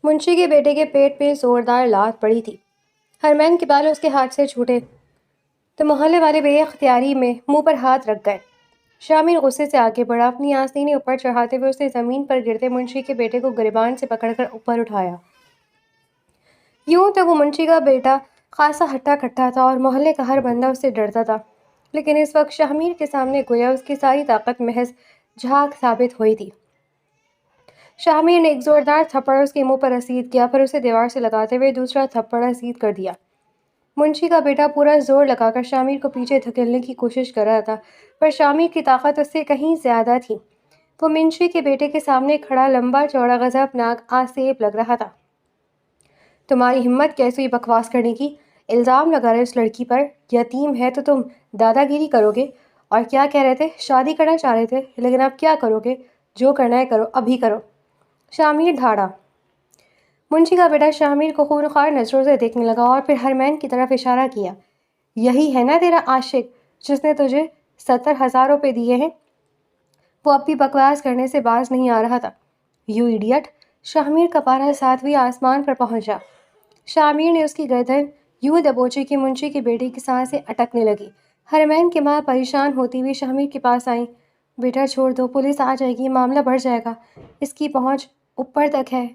منشی کے بیٹے کے پیٹ پہ زوردار لات پڑی تھی۔ ہرمین کے بال اس کے ہاتھ سے چھوٹے تو محلے والے بے اختیاری میں منہ پر ہاتھ رکھ گئے۔ شامل غصے سے آگے بڑھا، اپنی آستینیں اوپر چڑھاتے ہوئے اسے زمین پر گرتے منشی کے بیٹے کو گریبان سے پکڑ کر اوپر اٹھایا۔ یوں تو وہ منشی کا بیٹا خاصا ہٹا کٹا تھا اور محلے کا ہر بندہ اس سے ڈرتا تھا، لیکن اس وقت شاہمیر کے سامنے گویا اس کی ساری طاقت محض جھاگ ثابت ہوئی تھی۔ شاہمیر نے ایک زوردار تھپڑ اس کے منہ پر رسید کیا، پھر اسے دیوار سے لگاتے ہوئے دوسرا تھپڑ رسید کر دیا۔ منشی کا بیٹا پورا زور لگا کر شامیر کو پیچھے دھکیلنے کی کوشش کر رہا تھا، پر شامیر کی طاقت اس سے کہیں زیادہ تھی۔ وہ منشی کے بیٹے کے سامنے کھڑا لمبا چوڑا غضبناک آسیب لگ رہا تھا۔ تمہاری ہمت کیسے بکواس کرنے کی؟ الزام لگا رہے اس لڑکی پر، یتیم ہے تو تم دادا گیری کرو گے؟ اور کیا کہہ رہے تھے؟ شادی کرنا چاہ رہے تھے، لیکن اب کیا کرو گے؟ جو کرنا ہے کرو، ابھی کرو۔ شامیر دھاڑا۔ منشی کا بیٹا شامیر کو خونخوار نظروں سے دیکھنے لگا اور پھر ہرمین کی طرف اشارہ کیا۔ یہی ہے نا تیرا عاشق جس نے تجھے 70,000 روپے دیے ہیں؟ وہ اب بھی بکواس کرنے سے باز نہیں آ رہا تھا۔ You idiot! شامیر کا پارا 7ویں آسمان پر پہنچا۔ شامیر نے اس کی گردن یوں دبوچی کہ منشی کے بیٹے کی سانسیں اٹکنے لگی۔ ہرمین کی ماں پریشان ہوتی ہوئی شامیر کے پاس آئیں۔ بیٹا چھوڑ دو، پولیس آ جائے گی، معاملہ بڑھ جائے گا، اس کی پہنچ اوپر تک ہے،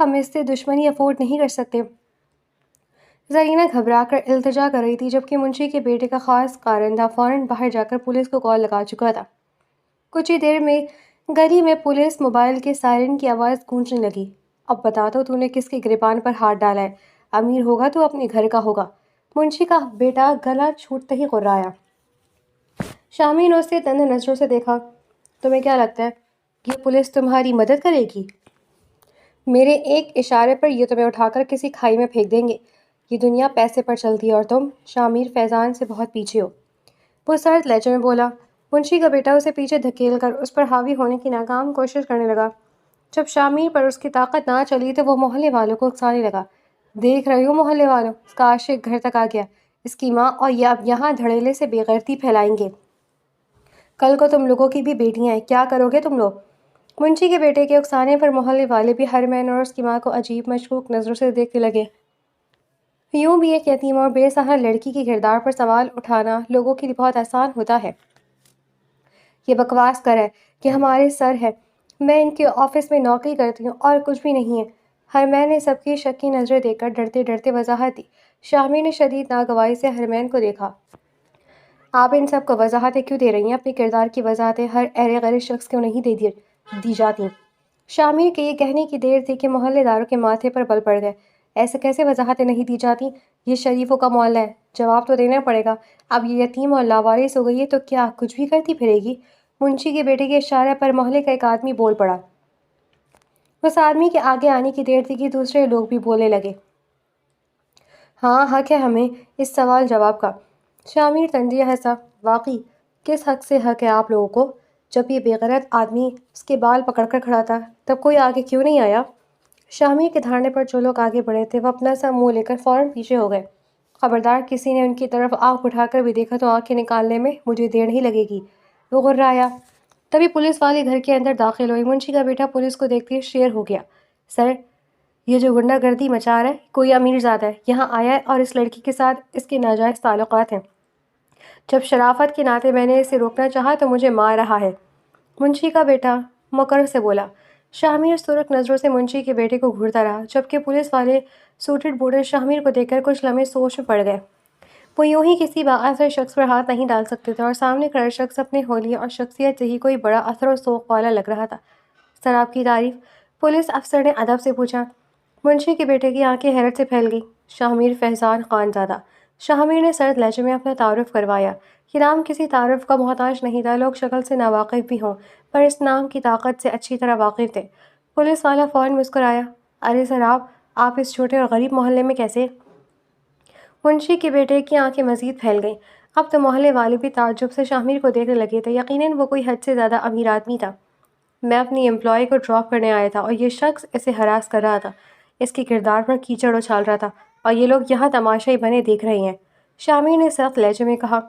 ہم اس سے دشمنی افورڈ نہیں کر سکتے۔ زرینہ گھبرا کر التجا کر رہی تھی، جبکہ منشی کے بیٹے کا خاص کارندہ فوراً باہر جا کر پولیس کو کال لگا چکا تھا۔ کچھ ہی دیر میں گلی میں پولیس موبائل کے سائرن کی آواز گونجنے لگی۔ اب بتا تو نے کس کے گریبان پر ہاتھ ڈالا ہے؟ امیر ہوگا تو اپنے گھر کا ہوگا۔ منشی کا بیٹا گلا چھوٹتے ہی غرایا۔ شامیر نے اسے تند نظروں سے دیکھا۔ تمہیں کیا لگتا ہے یہ پولیس تمہاری مدد کرے گی؟ میرے ایک اشارے پر یہ تمہیں اٹھا کر کسی کھائی میں پھینک دیں گے۔ یہ دنیا پیسے پر چلتی ہے اور تم شامیر فیضان سے بہت پیچھے ہو، وہ سرد لہجے میں بولا۔ منشی کا بیٹا اسے پیچھے دھکیل کر اس پر حاوی ہونے کی ناکام کوشش کرنے لگا۔ جب شامیر پر اس کی طاقت نہ چلی تو وہ محلے والوں کو اکسانے لگا۔ دیکھ رہے ہو محلے والوں، اس کا عاشق گھر تک آ گیا، اس کی ماں اور یہ اب یہاں دھڑیلے سے بے غیرتی پھیلائیں گے۔ کل کو تم لوگوں کی بھی بیٹیاں ہیں، کیا کرو گے تم لوگ؟ منشی کے بیٹے کے اکسانے پر محلے والے بھی ہرمین اور اس کی ماں کو عجیب مشکوک نظروں سے دیکھنے لگے۔ یوں بھی ایک یتیم اور بے سہارا لڑکی کے کردار پر سوال اٹھانا لوگوں کے لیے بہت آسان ہوتا ہے۔ یہ بکواس کر ہے کہ ہمارے سر ہے، میں ان کے آفس میں نوکری کرتی ہوں اور کچھ بھی نہیں ہے۔ ہرمین نے سب کی شکی نظریں دیکھ کر ڈرتے ڈرتے وضاحت دی۔ شامیر نے شدید ناگواری سے ہرمین کو دیکھا۔ آپ ان سب کو وضاحتیں کیوں دے رہی ہیں؟ اپنے کردار کی وضاحتیں ہر ایرے غیر شخص کو نہیں دی جاتی۔ شامیر کے یہ کہنے کی دیر تھی کہ محلے داروں کے ماتھے پر بل پڑ گئے۔ ایسے کیسے وضاحتیں نہیں دی جاتی؟ یہ شریفوں کا محلہ ہے، جواب تو دینا پڑے گا۔ اب یہ یتیم اور لاوارث ہو گئی ہے تو کیا کچھ بھی کرتی پھرے گی؟ منشی کے بیٹے کے اشارے پر محلے کا ایک آدمی بول پڑا۔ اس آدمی کے آگے آنے کی دیر تھی کہ دوسرے لوگ بھی بولنے لگے۔ ہاں، حق ہے ہمیں اس سوال جواب کا۔ شامیر طنزیہ ہنسا۔ واقعی کس حق سے حق ہے آپ لوگوں کو؟ جب یہ بے غیرت آدمی اس کے بال پکڑ کر کھڑا تھا تب کوئی آگے کیوں نہیں آیا؟ شامیر کے دھارنے پر جو لوگ آگے بڑھے تھے وہ اپنا سا منہ لے کر فوراً پیچھے ہو گئے۔ خبردار کسی نے ان کی طرف آنکھ اٹھا کر بھی دیکھا تو آنکھیں نکالنے میں مجھے دیر نہیں لگے گی، وہ غرایا۔ تبھی پولیس والے گھر کے اندر داخل ہوئے۔ منشی کا بیٹا پولیس کو دیکھتے ہی شیر ہو گیا۔ سر، یہ جو غنڈہ گردی مچا رہا ہے کوئی امیر زادہ ہے، یہاں آیا ہے اور اس لڑکی کے ساتھ اس کے ناجائز تعلقات ہیں۔ جب شرافت کے ناطے میں نے اسے روکنا چاہا تو مجھے مار رہا ہے، منشی کا بیٹا مکر سے بولا۔ شامیر سرخ نظروں سے منشی کے بیٹے کو گھورتا رہا، جبکہ پولیس والے سوٹڈ بوٹڈ شامیر کو دیکھ کر کچھ لمحے سوچ میں پڑ گئے۔ وہ یوں ہی کسی بااثر شخص پر ہاتھ نہیں ڈال سکتے تھے اور سامنے کھڑا شخص اپنے حولیے اور شخصیت سے ہی کوئی بڑا اثر و ذوق والا لگ رہا تھا۔ سر، آپ کی تعریف؟ پولیس افسر نے ادب سے پوچھا۔ منشی کے بیٹے کی آنکھیں حیرت سے پھیل گئیں۔ شامیر فیضان خان زادہ۔ شامیر نے سرد لہجے میں اپنا تعارف کروایا۔ یہ نام کسی تعارف کا محتاج نہیں تھا، لوگ شکل سے ناواقف بھی ہوں پر اس نام کی طاقت سے اچھی طرح واقف تھے۔ پولیس والا فوراً مسکرایا۔ ارے سر، آپ اس چھوٹے اور غریب محلے میں کیسے؟ منشی کے بیٹے کی آنکھیں مزید پھیل گئیں۔ اب تو محلے والے بھی تعجب سے شامیر کو دیکھنے لگے تھے۔ یقیناً وہ کوئی حد سے زیادہ امیر آدمی تھا۔ میں اپنی امپلائی کو ڈراپ کرنے آیا تھا اور یہ شخص اسے ہراس کر رہا تھا، اس کے کردار پر کیچڑ اچھال رہا تھا اور یہ لوگ یہاں تماشائی بنے دیکھ رہے ہیں، شامیر نے سخت لہجے میں کہا۔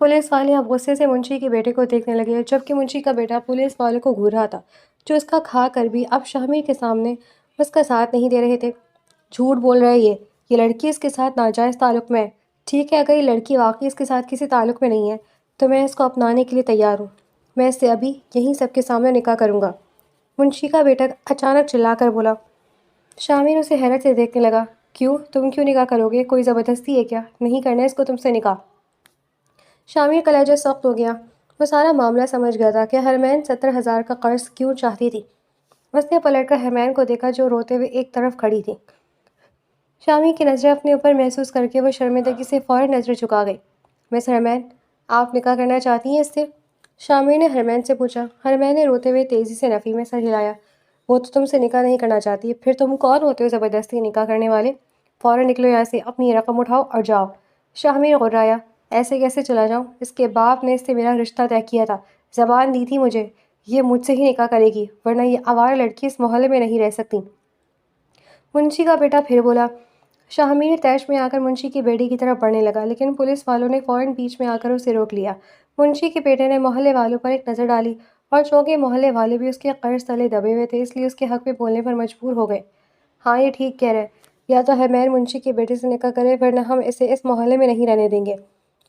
پولیس والے اب غصے سے منشی کے بیٹے کو دیکھنے لگے، جبکہ منشی کا بیٹا پولیس والوں کو گھور رہا تھا، جو اس کا کھا کر بھی اب شامیر کے سامنے اس کا ساتھ نہیں دے رہے تھے۔ جھوٹ بول رہا ہے یہ لڑکی اس کے ساتھ ناجائز تعلق میں ہے۔ ٹھیک ہے، اگر یہ لڑکی واقعی اس کے ساتھ کسی تعلق میں نہیں ہے تو میں اس کو اپنانے کے لیے تیار ہوں۔ میں اس سے ابھی یہیں سب کے سامنے نکاح کروں گا۔ منشی کا بیٹا اچانک چلا کر بولا۔ شامل اسے حیرت سے دیکھنے لگا۔ کیوں؟ تم کیوں نکاح کرو گے؟ کوئی زبردستی ہے کیا؟ نہیں کرنا اس کو تم سے نکاح۔ شامل کا لہجہ سخت ہو گیا۔ وہ سارا معاملہ سمجھ گیا تھا کہ حرمین 70,000 کا قرض کیوں چاہتی تھی۔ اس نے پلٹ کر حرمین کو دیکھا جو روتے ہوئے ایک طرف کھڑی تھی۔ شامی کی نظریں اپنے اوپر محسوس کر کے وہ شرمندگی سے فوراً نظر جھکا گئی۔ مس حرمین، آپ نکاح کرنا چاہتی ہیں اس سے؟ شامی نے حرمین سے پوچھا۔ حرمین نے روتے ہوئے تیزی سے نفی میں سر ہلایا۔ وہ تو تم سے نکاح نہیں کرنا چاہتی، پھر تم کون ہوتے ہو زبردستی نکاح کرنے والے؟ فوراً نکلو یہاں سے، اپنی رقم اٹھاؤ اور جاؤ۔ شامی غرایا۔ ایسے کیسے چلا جاؤں؟ اس کے باپ نے اس سے میرا رشتہ طے کیا تھا، زبان دی تھی مجھے، یہ مجھ سے ہی نکاح کرے گی، ورنہ یہ آوارہ لڑکی اس محلے میں نہیں رہ سکتی۔ منشی کا بیٹا پھر بولا۔ شاہمیر طیش میں آ کر منشی کی بیٹی کی طرف بڑھنے لگا، لیکن پولیس والوں نے فوراً بیچ میں آ کر اسے روک لیا۔ منشی کے بیٹے نے محلے والوں پر ایک نظر ڈالی اور چونکہ محلے والے بھی اس کے قرض تلے دبے ہوئے تھے اس لیے اس کے حق میں بولنے پر مجبور ہو گئے۔ ہاں، یہ ٹھیک کہہ رہے، یا تو حرمین منشی کے بیٹے سے نکاح کرے ورنہ ہم اسے اس محلے میں نہیں رہنے دیں گے۔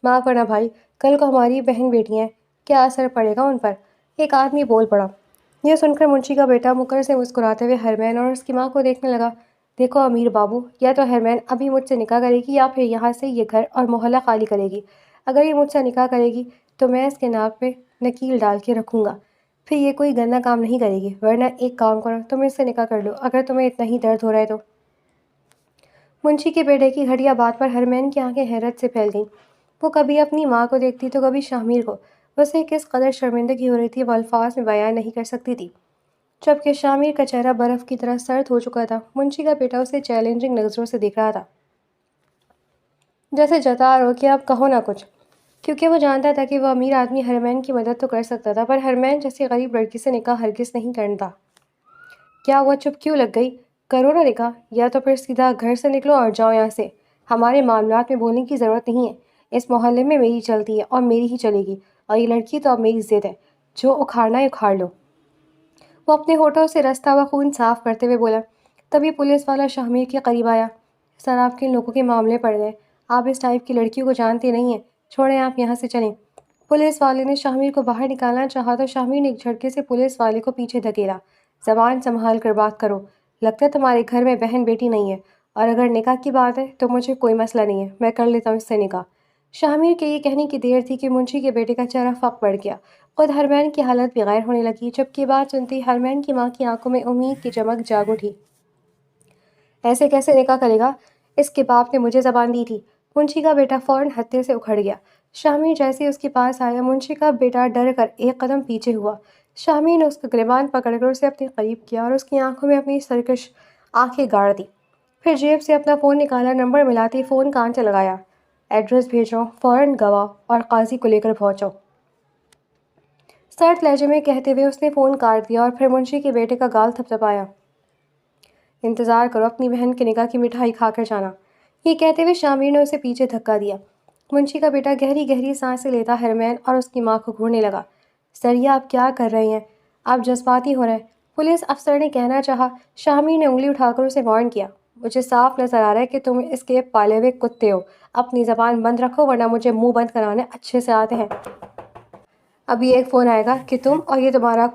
معاف کرنا بھائی، کل کو ہماری بہن بیٹیاں ہیں، کیا اثر پڑے گا ان پر؟ ایک آدمی بول پڑا۔ یہ سن کر منشی کا بیٹا مکر سے مسکراتے ہوئے حرمین اور اس کی ماں کو دیکھنے لگا۔ دیکھو امیر بابو، یا تو حرمین ابھی مجھ سے نکاح کرے گی یا پھر یہاں سے یہ گھر اور محلہ خالی کرے گی۔ اگر یہ مجھ سے نکاح کرے گی تو میں اس کے ناک پہ نکیل ڈال کے رکھوں گا، پھر یہ کوئی گندا کام نہیں کرے گی، ورنہ ایک کام کرو، تم اس سے نکاح کر لو اگر تمہیں اتنا ہی درد ہو رہا ہے تو۔ منشی کے بیٹے کی گھٹیا بات پر حرمین کی آنکھیں حیرت سے پھیل گئیں۔ وہ کبھی اپنی ماں کو دیکھتی تو کبھی شاہمیر کو۔ اسے کس قدر شرمندگی ہو رہی تھی وہ الفاظ میں بیان نہیں کر سکتی تھی۔ جبکہ شامیر کا چہرہ برف کی طرح سرد ہو چکا تھا، منشی کا بیٹا اسے چیلنجنگ نظروں سے دیکھ رہا تھا، جیسے جتا رہو کہ اب کہو نہ کچھ، کیونکہ وہ جانتا تھا کہ وہ امیر آدمی حرمین کی مدد تو کر سکتا تھا پر حرمین جیسی غریب لڑکی سے نکاح ہرگز نہیں کرتا۔ کیا ہوا، چپ کیوں لگ گئی؟ کرو نہ نکاح، یا تو پھر سیدھا گھر سے نکلو اور جاؤ یہاں سے۔ ہمارے معاملات میں بولنے کی ضرورت نہیں ہے، اس محلے میں میری چلتی ہے اور میری ہی چلے گی، اور یہ لڑکی تو اب میری ضد ہے، جو اکھاڑنا ہے اکھاڑ لو۔ وہ اپنے ہونٹوں سے رستا ہوا خون صاف کرتے ہوئے بولا۔ تبھی پولیس والا شاہمیر کے قریب آیا۔ سر، آپ کن لوگوں کے معاملے پڑ گئے؟ آپ اس ٹائپ کی لڑکیوں کو جانتے نہیں ہیں، چھوڑیں، آپ یہاں سے چلیں۔ پولیس والے نے شاہمیر کو باہر نکالنا چاہا تو شاہمیر نے ایک جھٹکے سے پولیس والے کو پیچھے دھکیلا۔ زبان سنبھال کر بات کرو، لگتا ہے تمہارے گھر میں بہن بیٹی نہیں ہے، اور اگر نکاح کی بات ہے تو مجھے کوئی مسئلہ نہیں ہے، میں کر لیتا ہوں اس سے نکاح۔ شاہمیر کے یہ کہنے کی دیر تھی کہ منشی کے بیٹے کا چہرہ فق پڑ گیا، خود حرمین کی حالت بھی غیر ہونے لگی۔ جب یہ بات سنتی حرمین کی ماں کی آنکھوں میں امید کی چمک جاگ اٹھی۔ ایسے کیسے نکاح کرے گا؟ اس کے باپ نے مجھے زبان دی تھی۔ منشی کا بیٹا فوراً ہتھے سے اکھڑ گیا۔ شاہمیر جیسے اس کے پاس آیا، منشی کا بیٹا ڈر کر ایک قدم پیچھے ہوا۔ شاہمیر نے اس کا گریبان پکڑ کر اسے اپنے قریب کیا اور اس کی آنکھوں میں اپنی سرکش آنکھیں گاڑ دی۔ پھر جیب سے اپنا فون نکالا، نمبر ملاتے فون کان سے لگایا۔ ایڈریس بھیجو، فوراً گواہ اور قاضی کو لے کر پہنچو، سرد لہجے میں کہتے ہوئے اس نے فون کاٹ دیا اور پھر منشی کے بیٹے کا گال تھپتھپایا۔ انتظار کرو، اپنی بہن کے نکاح کی مٹھائی کھا کر جانا۔ یہ کہتے ہوئے شاہمیر نے اسے پیچھے دھکا دیا۔ منشی کا بیٹا گہری گہری سانسیں لیتا حرمین اور اس کی ماں کو گھورنے لگا۔ سر، آپ کیا کر رہے ہیں؟ آپ جذباتی ہو رہے ہیں، پولیس افسر نے کہنا چاہا۔ شاہمیر نے انگلی اٹھا کر اسے وارن کیا۔ مجھے صاف نظر آ رہا ہے کہ تم اس کے پالے ہوئے کتے ہو، اپنی زبان بند رکھو ورنہ مجھے منہ بند کرانے اچھے سے آتے ہیں۔ ابھی ایک فون آئے گا کہ تم اور یہ تمہارا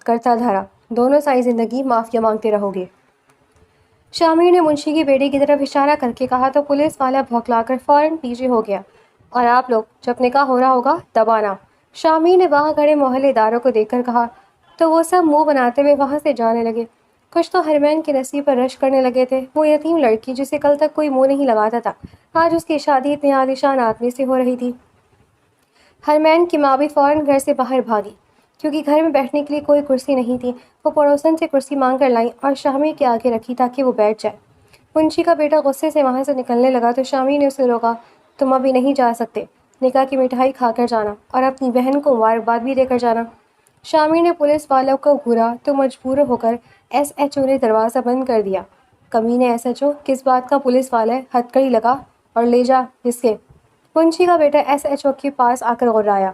کرتا دھرا دونوں ساری زندگی معافیا مانگتے رہو گے۔ شاہمیر نے منشی کی بیٹی کی طرف اشارہ کر کے کہا تو پولیس والا بھوکلا کر فوراً پیچھے ہو گیا۔ اور آپ لوگ جب نکاح ہو رہا ہوگا تب آنا، شاہمیر نے وہاں کھڑے محلے داروں کو دیکھ کر کہا، تو وہ سب منہ بناتے ہوئے وہاں سے جانے لگے۔ کچھ تو حرمین کے نصیب پر رشک کرنے لگے تھے۔ وہ یتیم لڑکی جسے کل تک کوئی منہ نہیں لگاتا تھا، آج اس کی شادی اتنے عالیشان آدمی سے ہو رہی تھی۔ حرمین کی ماں بھی فوراً گھر سے باہر بھاگی، کیونکہ گھر میں بیٹھنے کے لیے کوئی کرسی نہیں تھی۔ وہ پڑوسن سے کرسی مانگ کر لائیں اور شاہمیر کے آگے رکھی تاکہ وہ بیٹھ جائے۔ منشی کا بیٹا غصے سے وہاں سے نکلنے لگا تو شاہمیر نے اسے روکا۔ تم ابھی نہیں جا سکتے، نکاح کی مٹھائی کھا کر جانا اور اپنی بہن کو مبارکباد بھی دے کر جانا۔ شاہمیر نے پولیس والوں کو گھورا تو مجبور ہو کر ایس ایچ او نے دروازہ بند کر دیا۔ کمینے ایس ایچ او، کس بات کا پولیس والا ہے، ہتھکڑی لگا اور لے جا اس کے۔ منشی کا بیٹا ایس ایچ او کے پاس آ کر غرایا۔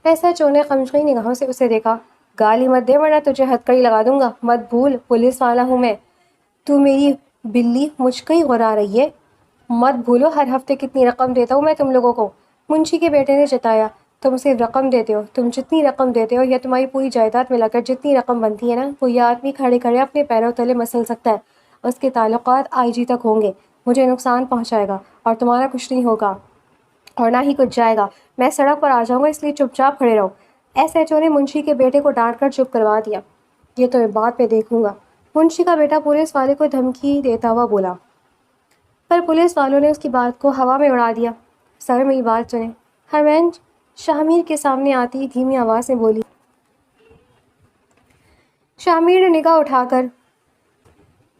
ایس ایچ او نے غمگین نگاہوں سے اسے دیکھا۔ گالی مت دے ورنہ تجھے ہتکڑی لگا دوں گا. مت بھول پولیس والا ہوں میں. تو میری بلی مجھ کو ہی غرا رہی ہے. مت بھولو ہر ہفتے کتنی رقم دیتا ہوں میں تم لوگوں کو. منشی کے بیٹے نے جتایا. تم صرف رقم دیتے ہو. تم جتنی رقم دیتے ہو یا تمہاری پوری جائیداد ملا کر جتنی رقم بنتی ہے نا وہ یہ آدمی کھڑے کھڑے اپنے پیروں تلے مسل سکتا ہے. اس کے تعلقات آئی جی تک ہوں گے. مجھے نقصان پہنچائے گا اور تمہارا کچھ نہیں ہوگا اور نہ ہی کچھ جائے گا. میں سڑک پر آ جاؤں گا اس لیے چپ چاپ کھڑے رہو. ایس ایچ او نے منشی کے بیٹے کو ڈانٹ کر چپ کروا دیا. یہ تو میں بعد میں دیکھوں گا. منشی کا بیٹا پولیس والے کو دھمکی دیتا ہوا بولا. پر پولیس والوں نے اس کی بات کو ہوا میں اڑا دیا. سر میری بات سنیں. ہرمین شاہمیر کے سامنے آتی دھیمی آواز میں بولی. شاہمیر نے نگاہ اٹھا کر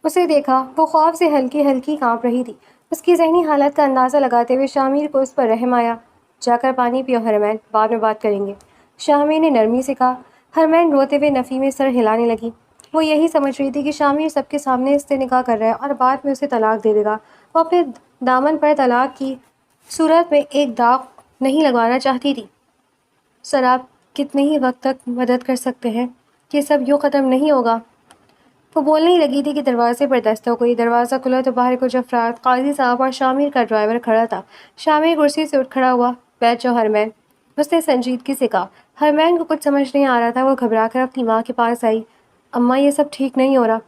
اسے دیکھا. وہ خوف سے ہلکی ہلکی کانپ رہی تھی. اس کی ذہنی حالت کا اندازہ لگاتے ہوئے شاہمیر کو اس پر رحم آیا. جا کر پانی پیو ہرمین, بعد میں بات کریں گے. شاہمیر نے نرمی سے کہا. ہرمین روتے ہوئے نفی میں سر ہلانے لگی. وہ یہی سمجھ رہی تھی کہ شاہمیر سب کے سامنے اس سے نکاح کر رہا ہے اور بعد میں اسے طلاق دے دے گا. وہ اپنے دامن پر طلاق کی صورت میں ایک داغ نہیں لگوانا چاہتی تھی. سر آپ کتنے ہی وقت تک مدد کر سکتے ہیں؟ یہ سب یوں ختم نہیں ہوگا. وہ بولنے ہی لگی تھی کہ دروازے پر دستک ہوئی. دروازہ کھلا تو باہر کچھ افراد, قاضی صاحب اور شاہمیر کا ڈرائیور کھڑا تھا. شاہمیر کرسی سے اٹھ کھڑا ہوا. بیٹھ جاؤ ہرمین, اس نے سنجیدگی سے کہا. ہرمین کو کچھ سمجھ نہیں آ رہا تھا. وہ گھبرا کر اپنی ماں کے پاس آئی. اماں یہ سب ٹھیک نہیں ہو رہا.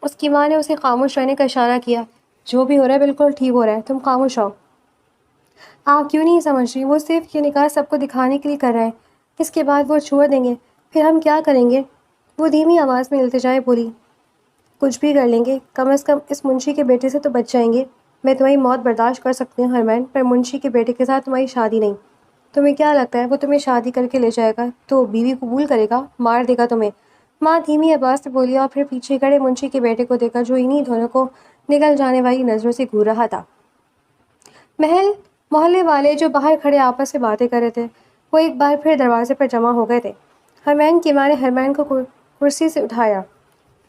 اس کی ماں نے اسے خاموش رہنے کا اشارہ کیا. جو بھی ہو رہا ہے بالکل ٹھیک ہو رہا ہے, تم خاموش ہو. آپ کیوں نہیں سمجھ رہی؟ وہ صرف یہ نکاح سب کو دکھانے کے لیے کر رہے ہیں. اس کے بعد وہ چھوڑ دیں گے, پھر ہم کیا کریں گے؟ وہ دھیمی آواز میں التجائے بولی. کچھ بھی کر لیں گے, کم از کم اس منشی کے بیٹے سے تو بچ جائیں گے. میں تمہاری موت برداشت کر سکتی ہوں ہرمین, پر منشی کے بیٹے کے ساتھ تمہاری شادی نہیں. تمہیں کیا لگتا ہے وہ تمہیں شادی کر کے لے جائے گا تو بیوی قبول کرے گا؟ مار دے گا تمہیں. ماں دھیمی آواز سے بولی اور پھر پیچھے کھڑے منشی کے بیٹے کو دیکھا جو انہی دونوں کو نگل جانے والی نظروں سے گھور رہا تھا. محلے والے جو باہر کھڑے آپس میں باتیں کر رہے تھے وہ ایک بار پھر دروازے پر جمع ہو گئے تھے. ہرمین کی ماں نے ہرمین کو کرسی سے اٹھایا.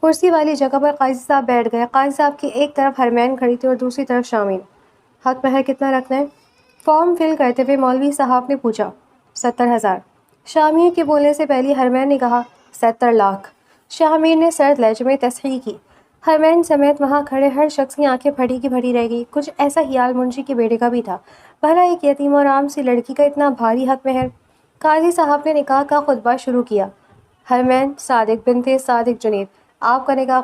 کرسی والی جگہ پر قاضی صاحب بیٹھ گئے. قاضی صاحب کی ایک طرف ہرمین کھڑی تھی اور دوسری طرف شامل. حق مہر کتنا رکھنا ہے؟ فارم فل کرتے ہوئے مولوی صاحب نے پوچھا. 70,000. شامیر کے بولنے سے پہلے ہرمین نے کہا. 70 لاکھ. شامیر نے سرد لہجے میں تصحیح کی. ہرمین سمیت وہاں کھڑے ہر شخص کی آنکھیں پھٹی کی پھٹی رہ گئی. کچھ ایسا ہی حال منشی کے بیٹے کا بھی تھا. بھلا ایک یتیم اور عام سی لڑکی کا اتنا بھاری حق مہر؟ قاضی صاحب نے نکاح کا خطبہ شروع کیا. ہرمین صادق بنت صادق جنید, آپ کا نکاح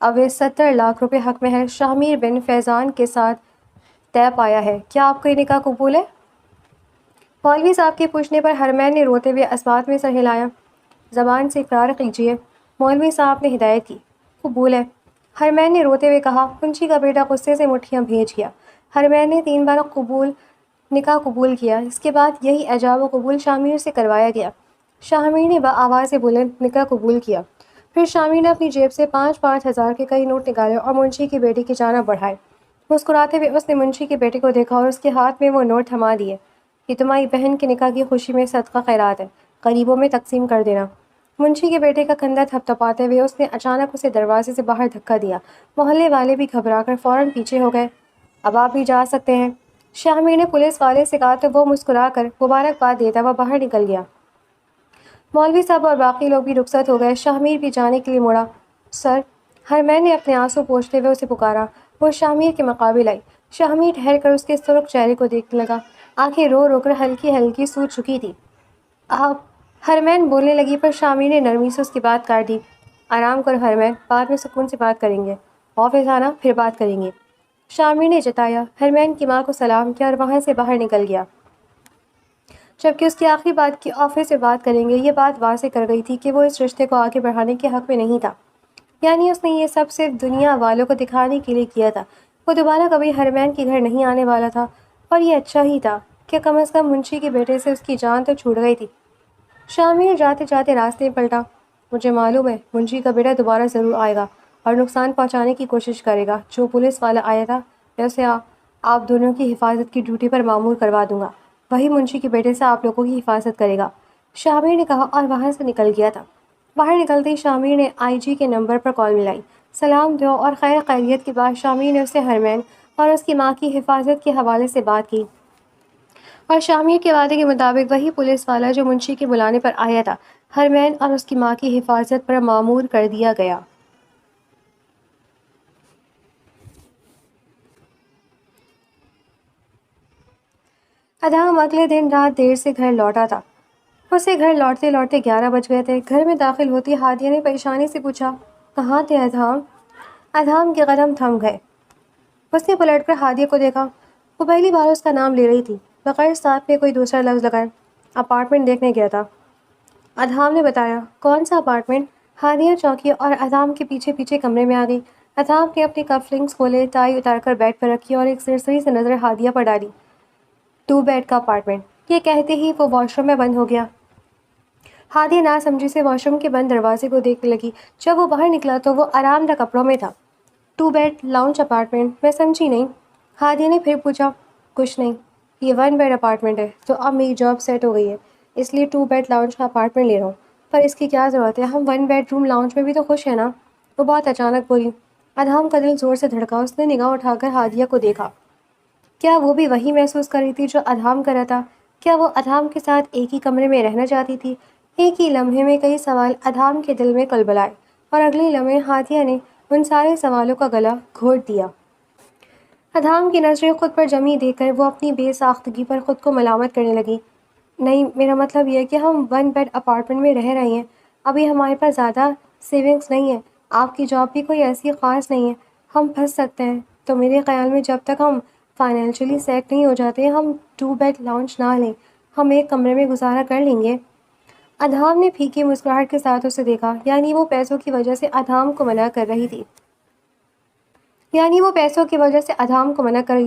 اب 70 لاکھ روپے حق مہر شاہمیر بن فیضان کے ساتھ طے پایا ہے. کیا آپ کا یہ نکاح قبول ہے؟ مولوی صاحب کے پوچھنے پر ہرمین نے روتے ہوئے اسبات میں سر ہلایا. زبان سے اقرار کیجیے. مولوی صاحب نے ہدایت کی. قبول ہے. ہرمین نے روتے ہوئے کہا. منشی کا بیٹا غصے سے مٹھیاں بھیج گیا. ہرمین نے 3 بار نکاح قبول کیا. اس کے بعد یہی ایجاب و قبول شاہمیر سے کروایا گیا. شاہمیر نے بآواز بلند نکاح قبول کیا. پھر شاہمیر نے اپنی جیب سے 5-5 ہزار کے کئی نوٹ نکالے اور منشی کے بیٹے کی جانب بڑھائے. مسکراتے ہوئے اس نے منشی کے بیٹے کو دیکھا اور اس کے ہاتھ میں وہ نوٹ تھما دیے. یہ تمہاری بہن کے نکاح کی خوشی میں صدقہ خیرات ہے, غریبوں میں تقسیم کر دینا. منشی کے بیٹے کا کندھا تھپتھپاتے ہوئے اس نے اچانک اسے دروازے سے باہر دھکا دیا. محلے والے بھی گھبرا کر فوراً پیچھے ہو گئے. اب آپ بھی جا سکتے ہیں. شاہمیر نے پولیس والے سے کہا تو وہ مسکرا کر مبارکباد دیتا ہوا باہر نکل گیا. مولوی صاحب اور باقی لوگ بھی رخصت ہو گئے. شاہمیر بھی جانے کے لیے مڑا. سر. ہرمین نے اپنے آنسو پوچھتے ہوئے اسے پکارا. وہ شاہمیر کے مقابل آئی. شاہمیر ٹھہر کر اس کے سرخ چہرے کو دیکھنے لگا. آنکھیں رو رو کر ہلکی ہلکی سوج چکی تھی. آپ. ہرمین بولنے لگی پر شاہمیر نے نرمی سے اس کی بات کاٹ دی. آرام کرو ہرمین, بعد میں سکون سے بات کریں گے. آفس آنا پھر بات کریں گے. شاہمیر نے جتایا. ہرمین کی ماں کو سلام کیا اور وہاں سے باہر نکل گیا. جبکہ اس کی آخری بات کی آفس سے بات کریں گے یہ بات واضح کر گئی تھی کہ وہ اس رشتے کو آگے بڑھانے کے حق میں نہیں تھا. یعنی اس نے یہ سب صرف دنیا والوں کو دکھانے کے لیے کیا تھا. وہ دوبارہ کبھی ہرمین کے گھر نہیں آنے والا تھا اور یہ اچھا ہی تھا کہ کم از کم منشی کے بیٹے سے اس کی جان تو چھوٹ گئی تھی. شاہمیر جاتے جاتے راستے میں پلٹا. مجھے معلوم ہے منشی کا بیٹا دوبارہ ضرور آئے گا اور نقصان پہنچانے کی کوشش کرے گا. جو پولیس والا آیا تھا میں اسے آپ دونوں کی حفاظت کی ڈیوٹی پر مامور کروا دوں گا. وہی منشی کے بیٹے سے آپ لوگوں کی حفاظت کرے گا. شاہمیر نے کہا اور وہاں سے نکل گیا تھا. باہر نکلتے ہی شاہمیر نے آئی جی کے نمبر پر کال ملائی. سلام دعا اور خیر خیریت کے بعد شاہمیر نے اسے ہرمین اور اس کی ماں کی حفاظت کے حوالے سے بات کی. اور شاہمیر کے وعدے کے مطابق وہی پولیس والا جو منشی کے بلانے پر آیا تھا ہرمین اور اس کی ماں کی حفاظت پر مامور کر دیا گیا۔ ادھام اگلے دن رات دیر سے گھر لوٹا تھا۔ اسے گھر لوٹتے لوٹتے 11 بج گئے تھے۔ گھر میں داخل ہوتی ہادیہ نے پریشانی سے پوچھا، کہاں تھے ادھام؟ ادھام کے قدم تھم گئے۔ اس نے پلٹ کر ہادیہ کو دیکھا۔ وہ پہلی بار اس کا نام لے رہی تھی، بغیر ساتھ میں کوئی دوسرا لفظ لگائے۔ اپارٹمنٹ دیکھنے گیا تھا، ادھام نے بتایا۔ کون سا اپارٹمنٹ؟ ہادیہ چونکی اور ادھام کے پیچھے پیچھے کمرے میں آ گئی۔ ادھام نے اپنے کف لنکس کھولے، ٹائی اتار کر بیڈ پر رکھی اور ایک سرسری سے نظر ہادیہ پر ڈالی۔ 2 بیڈ کا اپارٹمنٹ، یہ کہتے ہی وہ واش روم میں بند ہو گیا۔ ہادیہ ناسمجھی سے واش روم کے بند دروازے کو دیکھنے لگی۔ جب وہ باہر نکلا تو وہ آرام دہ کپڑوں میں تھا۔ 2 بیڈ لاؤنج اپارٹمنٹ؟ میں سمجھی نہیں۔ ہادیہ نے پھر پوچھا۔ کچھ نہیں، یہ 1 بیڈ اپارٹمنٹ ہے۔ تو اب میری جاب سیٹ ہو گئی ہے، اس لیے 2 بیڈ لاؤنج کا اپارٹمنٹ لے رہا ہوں۔ پر اس کی کیا ضرورت ہے؟ ہم 1 بیڈ روم لاؤنج میں بھی تو خوش ہیں نا؟ وہ بہت اچانک بولی۔ ادھام کا دل زور سے دھڑکا۔ اس نے نگاہ اٹھا کر ہادیہ کو دیکھا۔ کیا وہ بھی وہی محسوس کر رہی تھی جو ادھام کر رہا تھا؟ کیا وہ ادھام کے ساتھ ایک ہی کمرے میں رہنا چاہتی تھی؟ ایک ہی لمحے میں کئی سوال ادھام کے دل میں کلبلائے، اور اگلے لمحے ہادیہ نے ان سارے سوالوں کا گلا گھونٹ دیا۔ ادھام کی نظریں خود پر جمی دیکھ کر وہ اپنی بے ساختگی پر خود کو ملامت کرنے لگی۔ نہیں، میرا مطلب یہ ہے کہ ہم 1 بیڈ اپارٹمنٹ میں رہ رہے ہیں، ابھی ہمارے پاس زیادہ سیونگز نہیں ہیں، آپ کی جاب بھی کوئی ایسی خاص نہیں ہے، ہم پھنس سکتے ہیں۔ تو میرے خیال میں جب تک ہم فائنینشلی سیٹ نہیں ہو جاتے ہم 2 بیڈ لاؤنج نہ لیں، ہم ایک کمرے میں گزارا کر لیں گے۔ ادھام نے پھیکی مسکراہٹ کے ساتھ اسے دیکھا۔ یعنی وہ پیسوں کی وجہ سے ادھام کو منع کر رہی